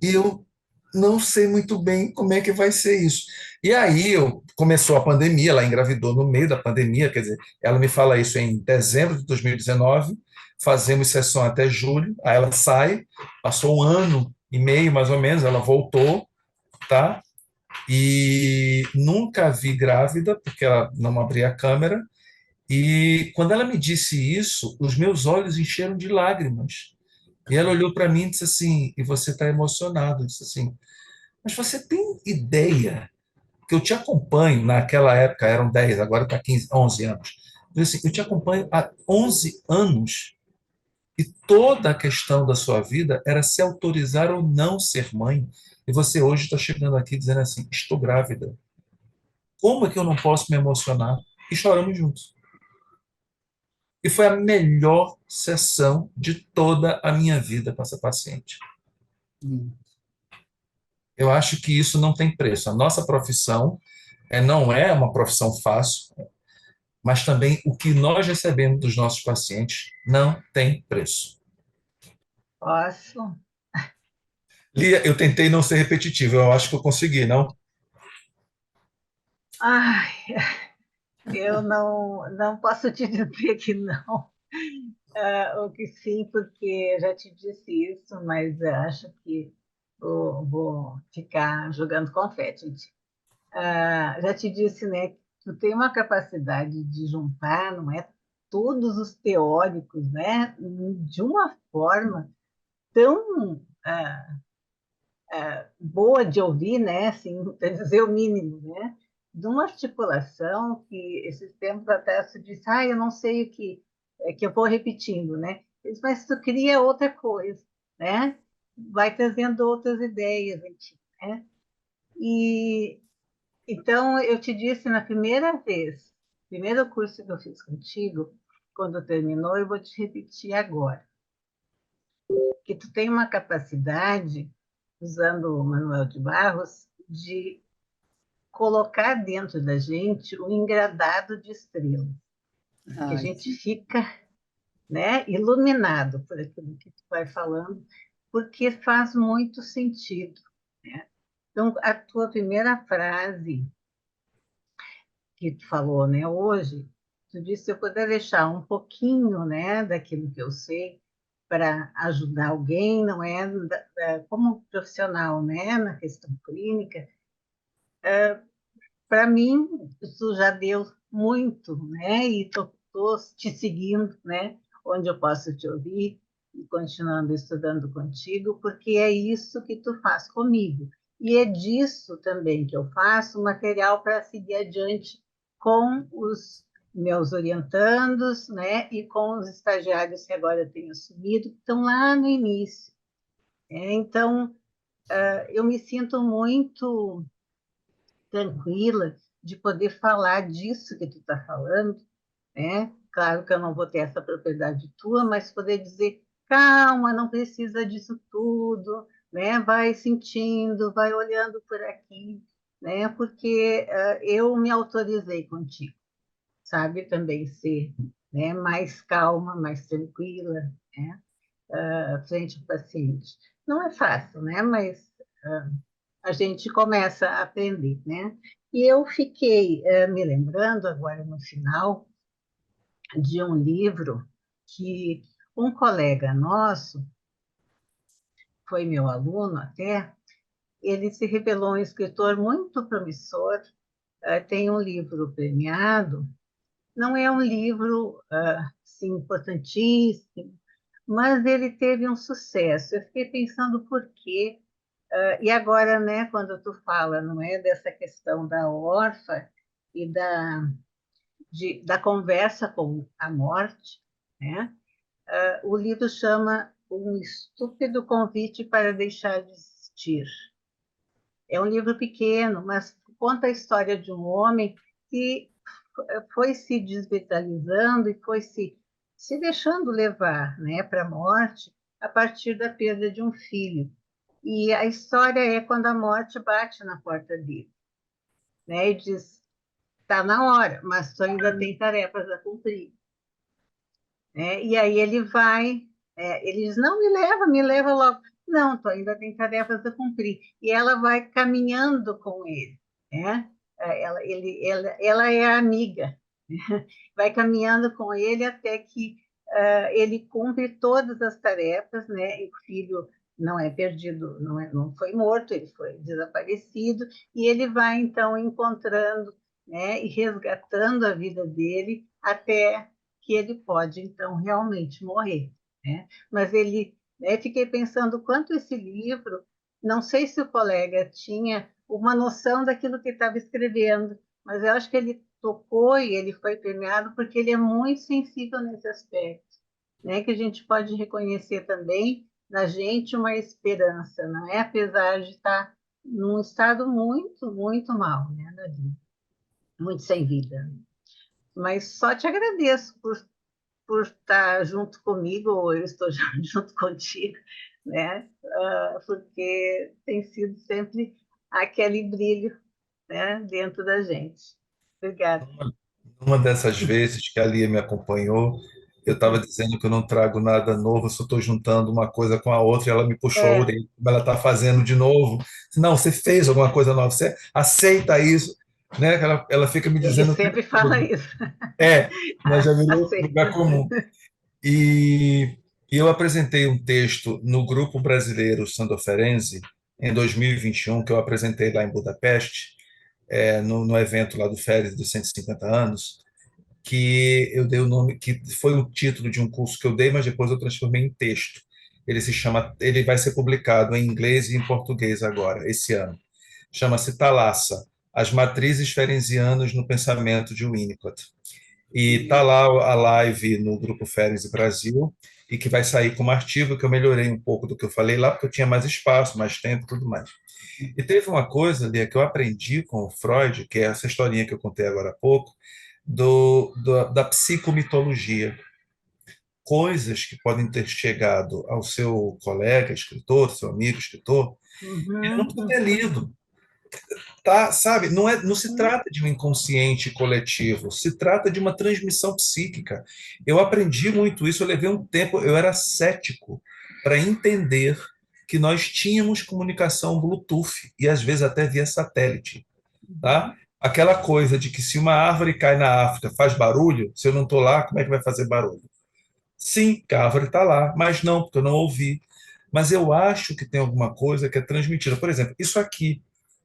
E eu não sei muito bem como é que vai ser isso. E aí começou a pandemia, ela engravidou no meio da pandemia, quer dizer, ela me fala isso em dezembro de 2019, fazemos sessão até julho, aí ela sai, passou um ano e meio mais ou menos, ela voltou, tá? E nunca a vi grávida, porque ela não abria a câmera, e quando ela me disse isso, os meus olhos encheram de lágrimas. E ela olhou para mim e disse assim, e você está emocionado? Eu disse assim, mas você tem ideia que eu te acompanho naquela época, eram 10, agora está 15, 11 anos. Eu disse assim, eu te acompanho há 11 anos e toda a questão da sua vida era se autorizar ou não ser mãe. E você hoje está chegando aqui dizendo assim, estou grávida. Como é que eu não posso me emocionar? E choramos juntos. E foi a melhor sessão de toda a minha vida com essa paciente. Eu acho que isso não tem preço. A nossa profissão não é uma profissão fácil, mas também o que nós recebemos dos nossos pacientes não tem preço. Posso? Lia, eu tentei não ser repetitivo, eu acho que eu consegui, não? Ai, Eu não posso te dizer que não, ou que sim, porque eu já te disse isso, mas eu acho que vou ficar jogando confete. Já te disse, né, que tu tem uma capacidade de juntar, não é, todos os teóricos, né, de uma forma tão boa de ouvir, né, assim, para dizer o mínimo, né, de uma articulação que esses tempos até se disse, eu não sei o que é que eu vou repetindo, né, mas tu cria outra coisa, né, vai trazendo outras ideias, né, e então, eu te disse na primeira vez, primeiro curso que eu fiz contigo, quando terminou, eu vou te repetir agora, que tu tem uma capacidade, usando o Manuel de Barros, de colocar dentro da gente um engradado de estrelas, que a Ai, gente fica, né, iluminado por aquilo que tu vai falando, porque faz muito sentido, né? Então, a tua primeira frase que tu falou, né, hoje, tu disse se eu puder deixar um pouquinho, né, daquilo que eu sei para ajudar alguém, não é, como profissional, né, na questão clínica, para mim isso já deu muito, né, e estou te seguindo, né, onde eu posso te ouvir e continuando estudando contigo, porque é isso que tu faz comigo. E é disso também que eu faço material para seguir adiante com os meus orientandos, né, e com os estagiários que agora eu tenho assumido, que estão lá no início. Então, eu me sinto muito tranquila de poder falar disso que tu está falando, né? Claro que eu não vou ter essa propriedade tua, mas poder dizer, calma, não precisa disso tudo, né? Vai sentindo, vai olhando por aqui, né? Porque eu me autorizei contigo, sabe? Também ser, né? Mais calma, mais tranquila, né? Frente ao paciente. Não é fácil, né? Mas a gente começa a aprender, né? E eu fiquei me lembrando agora no final de um livro que um colega nosso, foi meu aluno até, ele se revelou um escritor muito promissor, tem um livro premiado, não é um livro assim, importantíssimo, mas ele teve um sucesso. Eu fiquei pensando por quê. E agora, né, quando tu fala, não é, dessa questão da órfã e da conversa com a morte, né? O livro chama Um Estúpido Convite para Deixar de Existir. É um livro pequeno, mas conta a história de um homem que foi se desvitalizando e foi se deixando levar, né, para a morte a partir da perda de um filho. E a história é quando a morte bate na porta dele, né, e diz: está na hora, mas tu ainda tem tarefas a cumprir. Né? E aí ele vai, ele diz, não, me leva logo. Não, tu ainda tem tarefas a cumprir. E ela vai caminhando com ele, né? Ela é a amiga, né? Vai caminhando com ele até que ele cumpre todas as tarefas, né? E o filho não é perdido, não foi morto, ele foi desaparecido, e ele vai, então, encontrando, né? E resgatando a vida dele até que ele pode, então, realmente morrer, né? Mas ele, né, fiquei pensando quanto esse livro, não sei se o colega tinha uma noção daquilo que estava escrevendo, mas eu acho que ele tocou e ele foi premiado porque ele é muito sensível nesse aspecto, né? Que a gente pode reconhecer também na gente uma esperança, não é? Apesar de estar num estado muito, muito mal, né, na vida, muito sem vida. Mas só te agradeço por estar junto comigo, ou eu estou junto contigo, né? Porque tem sido sempre aquele brilho, né, dentro da gente. Obrigada. Uma dessas vezes que a Lia me acompanhou, eu estava dizendo que eu não trago nada novo, eu só estou juntando uma coisa com a outra, e ela me puxou a É, orelha, como ela está fazendo de novo. Não, você fez alguma coisa nova, você aceita isso. né? Ela fica me Ele dizendo o tempo sempre fala todo. isso. É, mas já virou lugar Aceita. comum. E, e eu apresentei um texto no Grupo Brasileiro Sandoferense, em 2021, que eu apresentei lá em Budapeste, no evento lá do Férias dos 150 anos, que eu dei o nome, que foi o título de um curso que eu dei, mas depois eu transformei em texto. Ele vai ser publicado em inglês e em português agora, esse ano. Chama-se Thalassa, As Matrizes Ferenzianas no Pensamento de Winnicott. E está lá a live no Grupo Ferenc Brasil, e que vai sair como artigo, que eu melhorei um pouco do que eu falei lá, porque eu tinha mais espaço, mais tempo e tudo mais. E teve uma coisa, Lia, que eu aprendi com o Freud, que é essa historinha que eu contei agora há pouco, da psicomitologia. Coisas que podem ter chegado ao seu colega escritor, seu amigo escritor, ele não Uhum, precisa ter uhum. lido, tá? Sabe? Não se trata de um inconsciente coletivo, se trata de uma transmissão psíquica. Eu aprendi muito isso, eu levei um tempo, eu era cético para entender que nós tínhamos comunicação Bluetooth e às vezes até via satélite, tá? Aquela coisa de que se uma árvore cai na África faz barulho, se eu não estou lá, como é que vai fazer barulho? Sim, que a árvore está lá, mas não, porque eu não ouvi. Mas eu acho que tem alguma coisa que é transmitida. Por exemplo, isso aqui,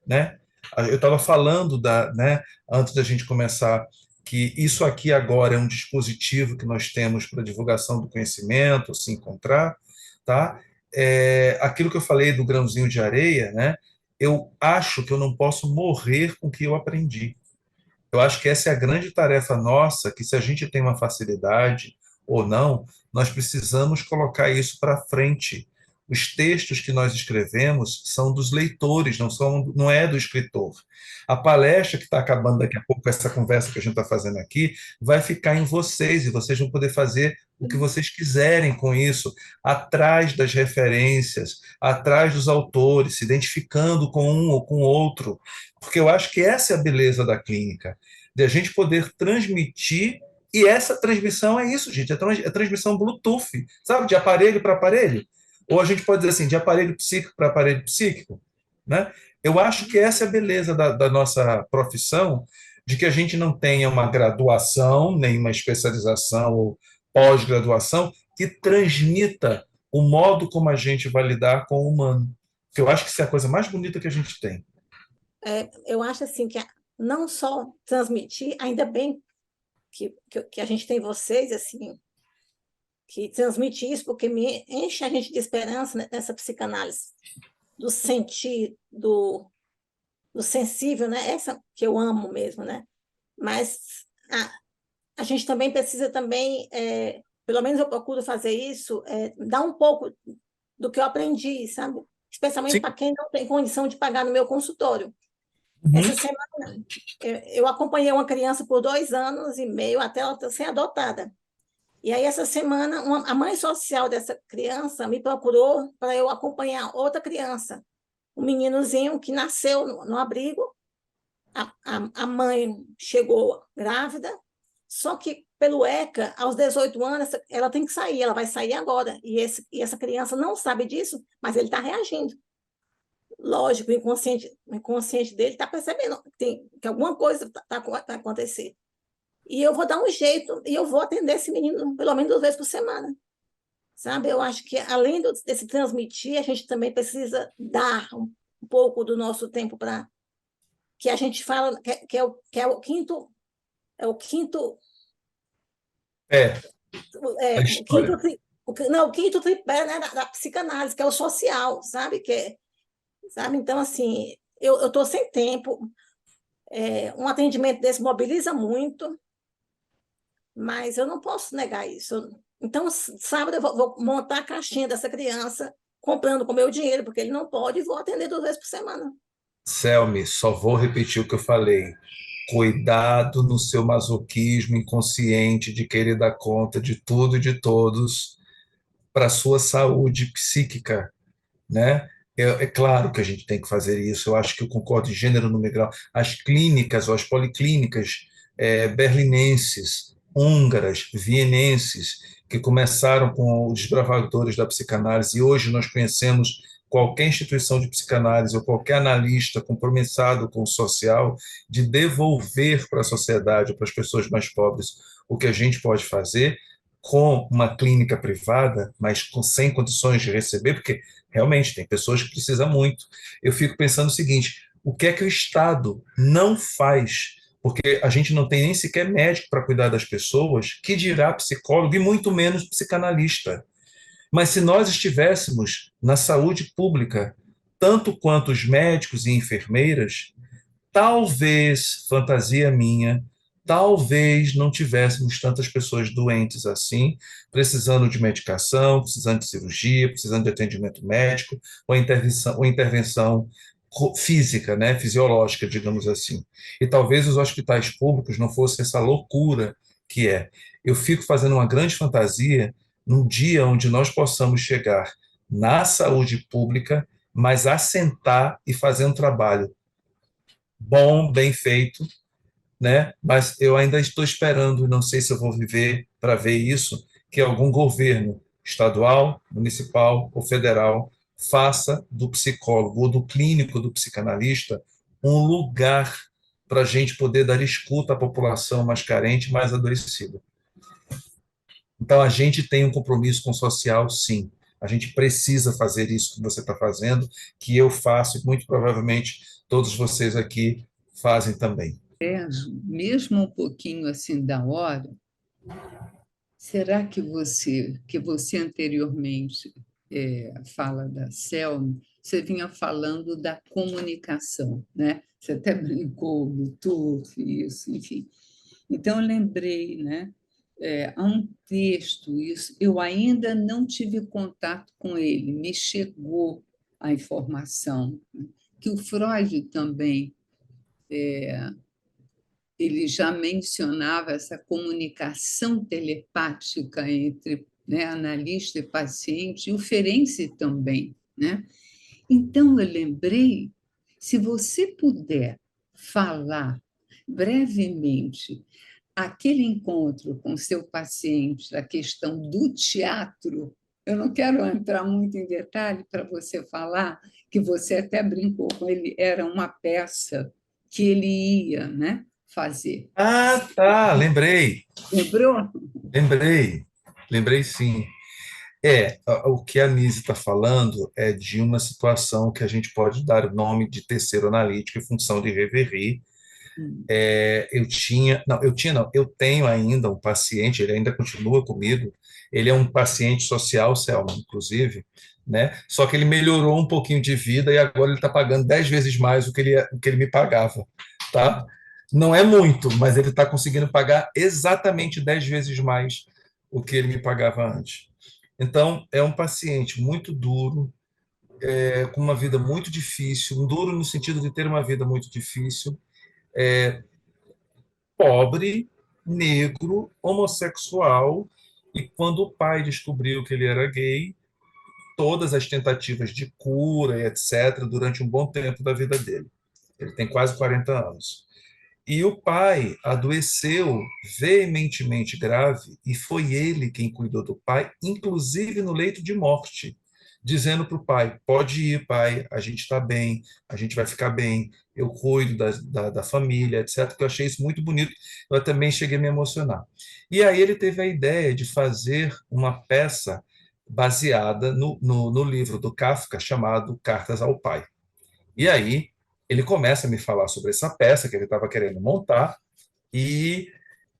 né? Eu estava falando né, antes da gente começar, que isso aqui agora é um dispositivo que nós temos para divulgação do conhecimento, se encontrar, tá? Aquilo que eu falei do grãozinho de areia, né? Eu acho que eu não posso morrer com o que eu aprendi. Eu acho que essa é a grande tarefa nossa, que se a gente tem uma facilidade ou não, nós precisamos colocar isso para frente. Os textos que nós escrevemos são dos leitores, não é do escritor. A palestra que está acabando daqui a pouco, essa conversa que a gente está fazendo aqui, vai ficar em vocês e vocês vão poder fazer o que vocês quiserem com isso, atrás das referências, atrás dos autores, se identificando com um ou com outro, porque eu acho que essa é a beleza da clínica, de a gente poder transmitir, e essa transmissão é isso, gente, é transmissão Bluetooth, sabe, de aparelho para aparelho, ou a gente pode dizer assim, de aparelho psíquico para aparelho psíquico, né? Eu acho que essa é a beleza da nossa profissão, de que a gente não tenha uma graduação, nem uma especialização ou pós-graduação que transmita o modo como a gente vai lidar com o humano. Que eu acho que isso é a coisa mais bonita que a gente tem. Eu acho assim que não só transmitir, ainda bem que a gente tem vocês, assim, que transmite isso, porque me enche a gente de esperança nessa psicanálise, do sentir, do sensível, né? Essa que eu amo mesmo, né? Mas a gente também precisa também, pelo menos eu procuro fazer isso, dar um pouco do que eu aprendi, sabe? Especialmente Sim. para quem não tem condição de pagar no meu consultório. Essa Uhum. semana, eu acompanhei uma criança por 2 anos e meio até ela ser adotada. E aí, essa semana, a mãe social dessa criança me procurou para eu acompanhar outra criança, um meninozinho que nasceu no abrigo. A mãe chegou grávida, só que pelo ECA, aos 18 anos, ela tem que sair, ela vai sair agora. E essa criança não sabe disso, mas ele está reagindo. Lógico, o inconsciente dele está percebendo que alguma coisa vai acontecer. E eu vou dar um jeito, e eu vou atender esse menino pelo menos 2 vezes por semana. Sabe? Eu acho que, além desse transmitir, a gente também precisa dar um pouco do nosso tempo para que a gente fala que é o quinto. É o quinto. A O quinto, história. não, o quinto tripé, né, da psicanálise, que é o social, sabe? Sabe? Então, assim, eu estou sem tempo. Um atendimento desse mobiliza muito, mas eu não posso negar isso. Então, sábado eu vou montar a caixinha dessa criança, comprando com meu dinheiro, porque ele não pode, e vou atender 2 vezes por semana. Selmy, só vou repetir o que eu falei. Cuidado no seu masoquismo inconsciente de querer dar conta de tudo e de todos para a sua saúde psíquica, né? É claro que a gente tem que fazer isso. Eu acho que eu concordo em gênero, número e grau. As clínicas ou as policlínicas berlinenses, húngaras, vienenses, que começaram com os desbravadores da psicanálise, e hoje nós conhecemos qualquer instituição de psicanálise ou qualquer analista compromissado com o social de devolver para a sociedade, para as pessoas mais pobres, o que a gente pode fazer com uma clínica privada, mas sem condições de receber, porque realmente tem pessoas que precisam muito. Eu fico pensando o seguinte: o que é que o Estado não faz? Porque a gente não tem nem sequer médico para cuidar das pessoas, que dirá psicólogo e muito menos psicanalista. Mas se nós estivéssemos na saúde pública, tanto quanto os médicos e enfermeiras, talvez, fantasia minha, talvez não tivéssemos tantas pessoas doentes assim, precisando de medicação, precisando de cirurgia, precisando de atendimento médico, ou intervenção física, né, fisiológica, digamos assim. E talvez os hospitais públicos não fossem essa loucura que é. Eu fico fazendo uma grande fantasia num dia onde nós possamos chegar na saúde pública, mas assentar e fazer um trabalho bom, bem feito, né? Mas eu ainda estou esperando, não sei se eu vou viver para ver isso, que algum governo estadual, municipal ou federal faça do psicólogo ou do clínico, do psicanalista, um lugar para a gente poder dar escuta à população mais carente, mais adoecida. Então, a gente tem um compromisso com o social, sim. A gente precisa fazer isso que você está fazendo, que eu faço, e muito provavelmente todos vocês aqui fazem também. Mesmo um pouquinho assim da hora, será que você anteriormente fala da Selma, você vinha falando da comunicação, né? Você até brincou do TUF, isso, enfim. Então, eu lembrei, né? Há um texto, isso, eu ainda não tive contato com ele, me chegou a informação, né, que o Freud também ele já mencionava essa comunicação telepática entre, né, analista e paciente, e o Ferenczi também, né? Então, eu lembrei, se você puder falar brevemente aquele encontro com seu paciente, a questão do teatro, eu não quero entrar muito em detalhe para você falar, que você até brincou com ele, era uma peça que ele ia, né, fazer. Ah, tá, lembrei, Lembrou? lembrei sim. O que a Nise está falando é de uma situação que a gente pode dar o nome de terceiro analítico em função de Reverie. Eu tenho ainda um paciente, ele ainda continua comigo, ele é um paciente social, Selma, inclusive, né? Só que ele melhorou um pouquinho de vida e agora ele está pagando 10 vezes mais o que ele me pagava, tá? Não é muito, mas ele está conseguindo pagar exatamente 10 vezes mais o que ele me pagava antes. Então, é um paciente muito duro, com uma vida muito difícil, duro no sentido de ter uma vida muito difícil, pobre, negro, homossexual, e quando o pai descobriu que ele era gay, todas as tentativas de cura e etc., durante um bom tempo da vida dele. Ele tem quase 40 anos. E o pai adoeceu veementemente grave, e foi ele quem cuidou do pai, inclusive no leito de morte, dizendo para o pai: pode ir, pai, a gente está bem, a gente vai ficar bem, eu cuido da família, etc. Que eu achei isso muito bonito, eu também cheguei a me emocionar. E aí ele teve a ideia de fazer uma peça baseada no livro do Kafka chamado Cartas ao Pai. E aí ele começa a me falar sobre essa peça que ele estava querendo montar, e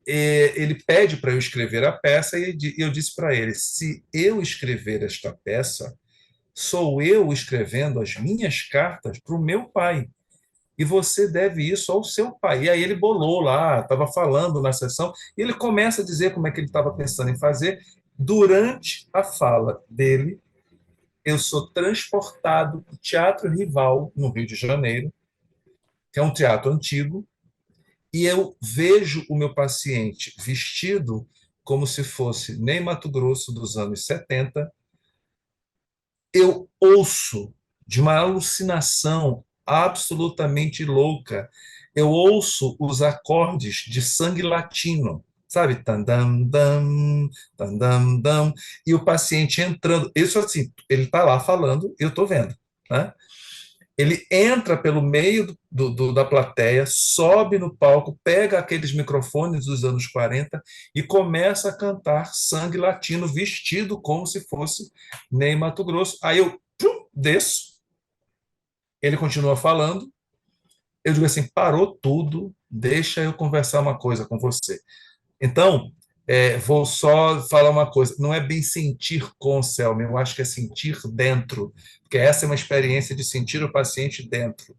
ele pede para eu escrever a peça, e eu disse para ele: se eu escrever esta peça, sou eu escrevendo as minhas cartas para o meu pai, e você deve isso ao seu pai. E aí ele bolou lá, estava falando na sessão, e ele começa a dizer como é que ele estava pensando em fazer. Durante a fala dele, eu sou transportado para o Teatro Rival, no Rio de Janeiro, que é um teatro antigo, e eu vejo o meu paciente vestido como se fosse Ney Matogrosso dos anos 70. Eu ouço, de uma alucinação absolutamente louca, eu ouço os acordes de Sangue Latino, sabe? Tandam, dam, tandam, dam, e o paciente entrando. Isso assim, ele está lá falando, eu estou vendo. né? Ele entra pelo meio da plateia, sobe no palco, pega aqueles microfones dos anos 40 e começa a cantar Sangue Latino, vestido como se fosse Ney Matogrosso. Aí eu desço, ele continua falando, eu digo assim, parou tudo, deixa eu conversar uma coisa com você. Então, vou só falar uma coisa, não é bem sentir com, Selma, eu acho que é sentir dentro, porque essa é uma experiência de sentir o paciente dentro.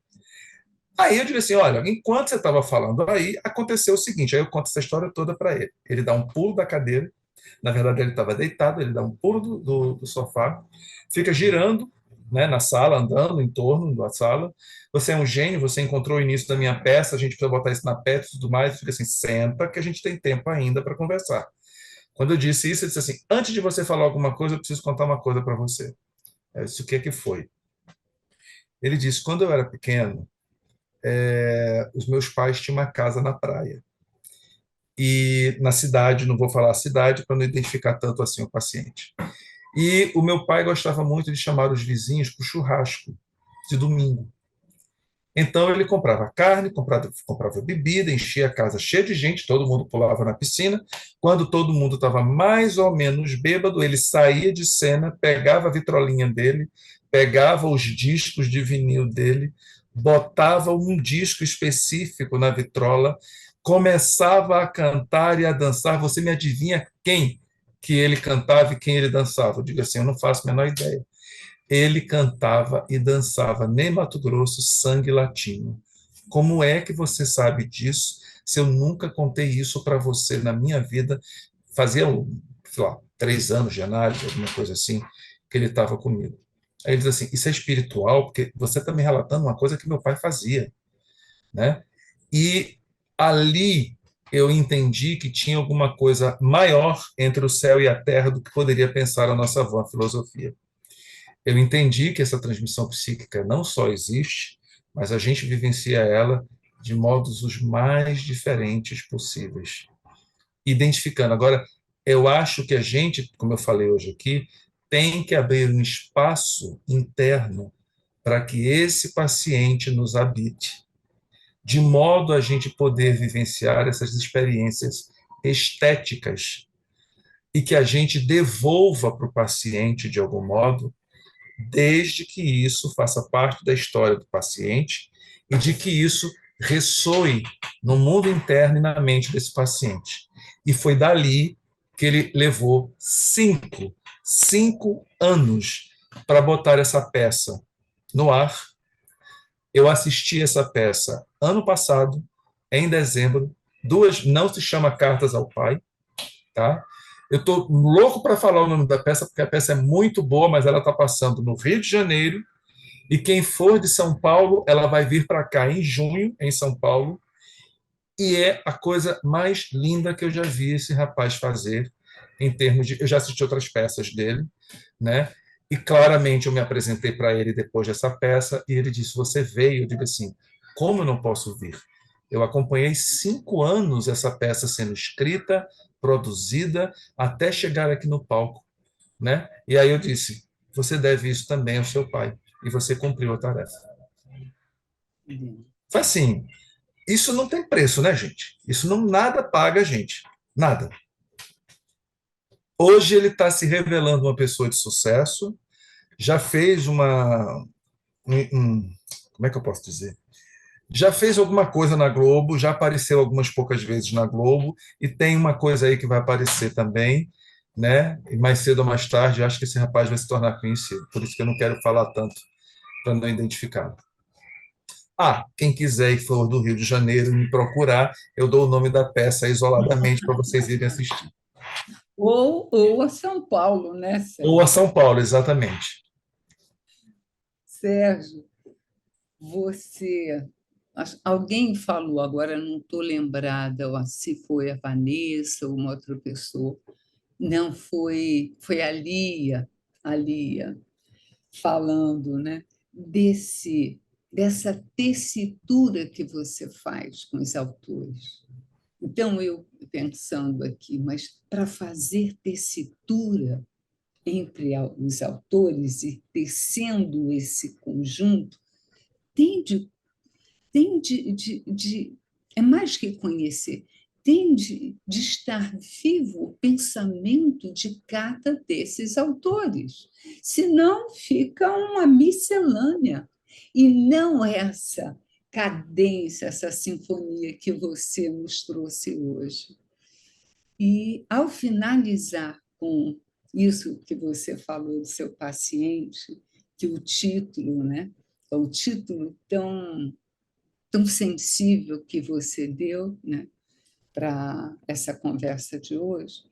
Aí eu digo assim, olha, enquanto você estava falando aí, aconteceu o seguinte, aí eu conto essa história toda para ele. Ele dá um pulo da cadeira, na verdade ele estava deitado, ele dá um pulo do sofá, fica girando, né, na sala, andando em torno da sala. Você é um gênio, você encontrou o início da minha peça, a gente precisa botar isso na peça e tudo mais. Fica assim, senta que a gente tem tempo ainda para conversar. Quando eu disse isso, ele disse assim, antes de você falar alguma coisa, eu preciso contar uma coisa para você. Eu disse, o que é que foi? Ele disse, quando eu era pequeno, os meus pais tinham uma casa na praia. E na cidade, não vou falar a cidade para não identificar tanto assim o paciente. E o meu pai gostava muito de chamar os vizinhos para o churrasco de domingo. Então ele comprava carne, comprava bebida, enchia a casa cheia de gente, todo mundo pulava na piscina. Quando todo mundo estava mais ou menos bêbado, ele saía de cena, pegava a vitrolinha dele, pegava os discos de vinil dele, botava um disco específico na vitrola, começava a cantar e a dançar. Você me adivinha quem que ele cantava e quem ele dançava? Eu digo assim, eu não faço a menor ideia. Ele cantava e dançava Ney Matogrosso, Sangue Latino. Como é que você sabe disso se eu nunca contei isso para você na minha vida? Fazia, sei lá, 3 anos de análise, alguma coisa assim, que ele estava comigo. Aí ele diz assim, isso é espiritual, porque você está me relatando uma coisa que meu pai fazia, né? E ali eu entendi que tinha alguma coisa maior entre o céu e a terra do que poderia pensar a nossa vã filosofia. Eu entendi que essa transmissão psíquica não só existe, mas a gente vivencia ela de modos os mais diferentes possíveis. Identificando. Agora, eu acho que a gente, como eu falei hoje aqui, tem que abrir um espaço interno para que esse paciente nos habite, de modo a gente poder vivenciar essas experiências estéticas e que a gente devolva para o paciente, de algum modo, desde que isso faça parte da história do paciente e de que isso ressoe no mundo interno e na mente desse paciente. E foi dali que ele levou cinco anos para botar essa peça no ar. Eu assisti essa peça ano passado, em dezembro, não se chama Cartas ao Pai, tá? Eu estou louco para falar o nome da peça, porque a peça é muito boa, mas ela está passando no Rio de Janeiro, e quem for de São Paulo, ela vai vir para cá em junho, em São Paulo, e é a coisa mais linda que eu já vi esse rapaz fazer, em termos de... Eu já assisti outras peças dele, né? E claramente eu me apresentei para ele depois dessa peça, e ele disse, você veio? Eu digo assim, como eu não posso vir? Eu acompanhei 5 anos essa peça sendo escrita, produzida, até chegar aqui no palco, né? E aí eu disse, você deve isso também ao seu pai, e você cumpriu a tarefa. Foi assim, isso não tem preço, né, gente? Isso não nada paga a gente, nada. Hoje ele está se revelando uma pessoa de sucesso, já fez como é que eu posso dizer? Já fez alguma coisa na Globo, já apareceu algumas poucas vezes na Globo, e tem uma coisa aí que vai aparecer também, né? E mais cedo ou mais tarde, eu acho que esse rapaz vai se tornar conhecido. Por isso que eu não quero falar tanto, para não identificar. Ah, quem quiser e for do Rio de Janeiro e me procurar, eu dou o nome da peça isoladamente para vocês irem assistir. Ou a São Paulo, né, Ou a Sérgio? São Paulo, exatamente. Sérgio, você. Alguém falou, agora não estou lembrada ó, se foi a Vanessa ou uma outra pessoa. Não foi a Lia falando, né, dessa tessitura que você faz com os autores. Então, eu pensando aqui, mas para fazer tessitura, os autores e tecendo esse conjunto, tem é mais que conhecer, tem de estar vivo o pensamento de cada desses autores. Senão fica uma miscelânea, e não essa cadência, essa sinfonia que você nos trouxe hoje. E, ao finalizar com isso que você falou do seu paciente, que o título, né, é o título tão sensível que você deu, né, para essa conversa de hoje.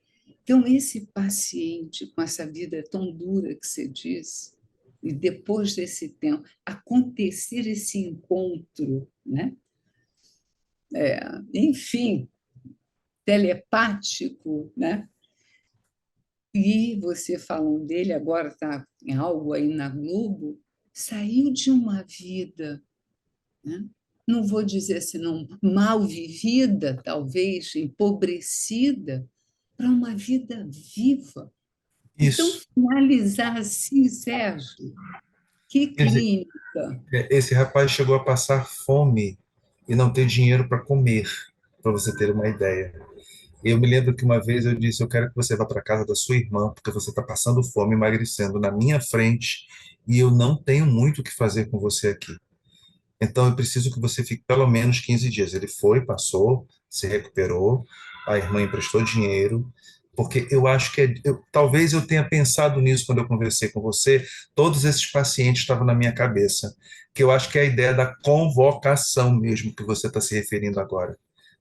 Então, esse paciente com essa vida tão dura que você disse, e depois desse tempo, acontecer esse encontro, né? Enfim, telepático, né? E você falando dele, agora está em algo aí na Globo, saiu de uma vida, né? Não vou dizer senão mal vivida, talvez, empobrecida, para uma vida viva. Então, Isso. finalizar assim, Sérgio, que Quer dizer, clínica. esse rapaz chegou a passar fome e não ter dinheiro para comer, para você ter uma ideia. Eu me lembro que uma vez eu disse: eu quero que você vá para casa da sua irmã, porque você está passando fome, emagrecendo na minha frente, e eu não tenho muito o que fazer com você aqui. Então eu preciso que você fique pelo menos 15 dias. Ele foi, passou, se recuperou, a irmã emprestou dinheiro, porque eu acho que talvez eu tenha pensado nisso quando eu conversei com você. Todos esses pacientes estavam na minha cabeça, que eu acho que é a ideia da convocação mesmo que você está se referindo agora,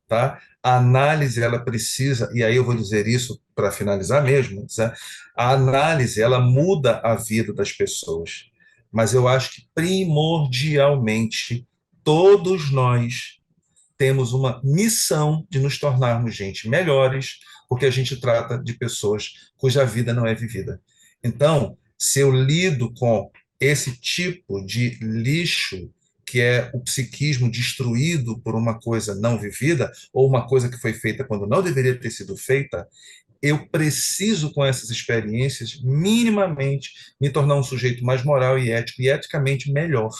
tá? A análise, ela precisa, e aí eu vou dizer isso para finalizar mesmo, tá? A análise, ela muda a vida das pessoas, mas eu acho que primordialmente todos nós temos uma missão de nos tornarmos gente melhores, porque a gente trata de pessoas cuja vida não é vivida. Então, se eu lido com esse tipo de lixo, que é o psiquismo destruído por uma coisa não vivida, ou uma coisa que foi feita quando não deveria ter sido feita, eu preciso, com essas experiências, minimamente me tornar um sujeito mais moral e ético, e eticamente melhor.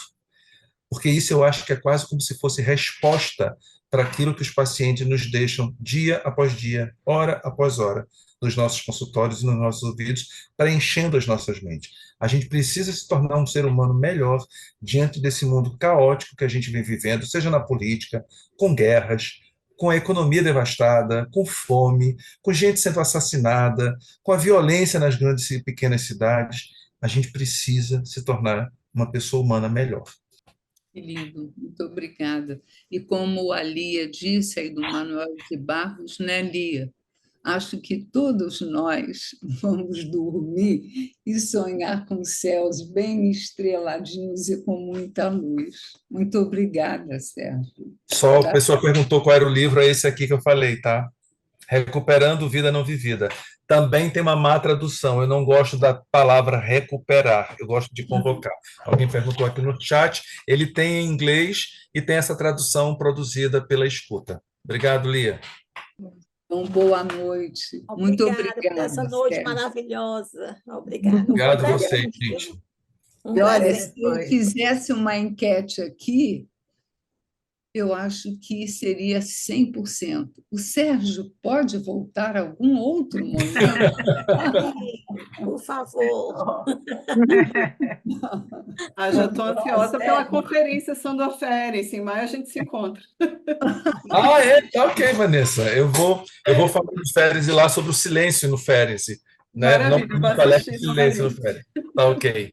Porque isso eu acho que é quase como se fosse resposta para aquilo que os pacientes nos deixam dia após dia, hora após hora, nos nossos consultórios e nos nossos ouvidos, preenchendo as nossas mentes. A gente precisa se tornar um ser humano melhor diante desse mundo caótico que a gente vem vivendo, seja na política, com guerras, com a economia devastada, com fome, com gente sendo assassinada, com a violência nas grandes e pequenas cidades. A gente precisa se tornar uma pessoa humana melhor. Que lindo, muito obrigada. E como a Lia disse aí do Manuel de Barros, né, Lia? Acho que todos nós vamos dormir e sonhar com céus bem estreladinhos e com muita luz. Muito obrigada, Sérgio. Só a pessoa perguntou qual era o livro, é esse aqui que eu falei, tá? Recuperando Vida Não Vivida. Também tem uma má tradução. Eu não gosto da palavra recuperar, eu gosto de convocar. Alguém perguntou aqui no chat. Ele tem em inglês e tem essa tradução produzida pela escuta. Obrigado, Lia. Então, boa noite. Muito Obrigada por essa noite Sérgio. maravilhosa. Obrigada. Obrigado a Um vocês, prazer. gente. Um E olha, prazer. se eu fizesse uma enquete aqui, eu acho que seria 100%. O Sérgio pode voltar a algum outro momento? Por favor. Já estou ansiosa pela conferência Sandoferes. Em maio a gente se encontra. Ah, é? Tá ok, Vanessa. Eu vou falar no Férez e lá sobre o silêncio no Férez, né? Não Maravilha, vou falar assistir silêncio no novamente. Férez. Tá ok.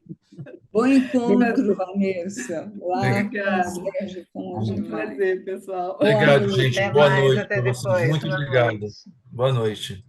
Bom encontro, Vanessa. Lá com o Obrigada. Sérgio, com o Um Gilmar. prazer, pessoal. Obrigado, noite. gente. Até Boa mais, noite até para vocês. depois. Muito Boa obrigado. noite. Boa noite.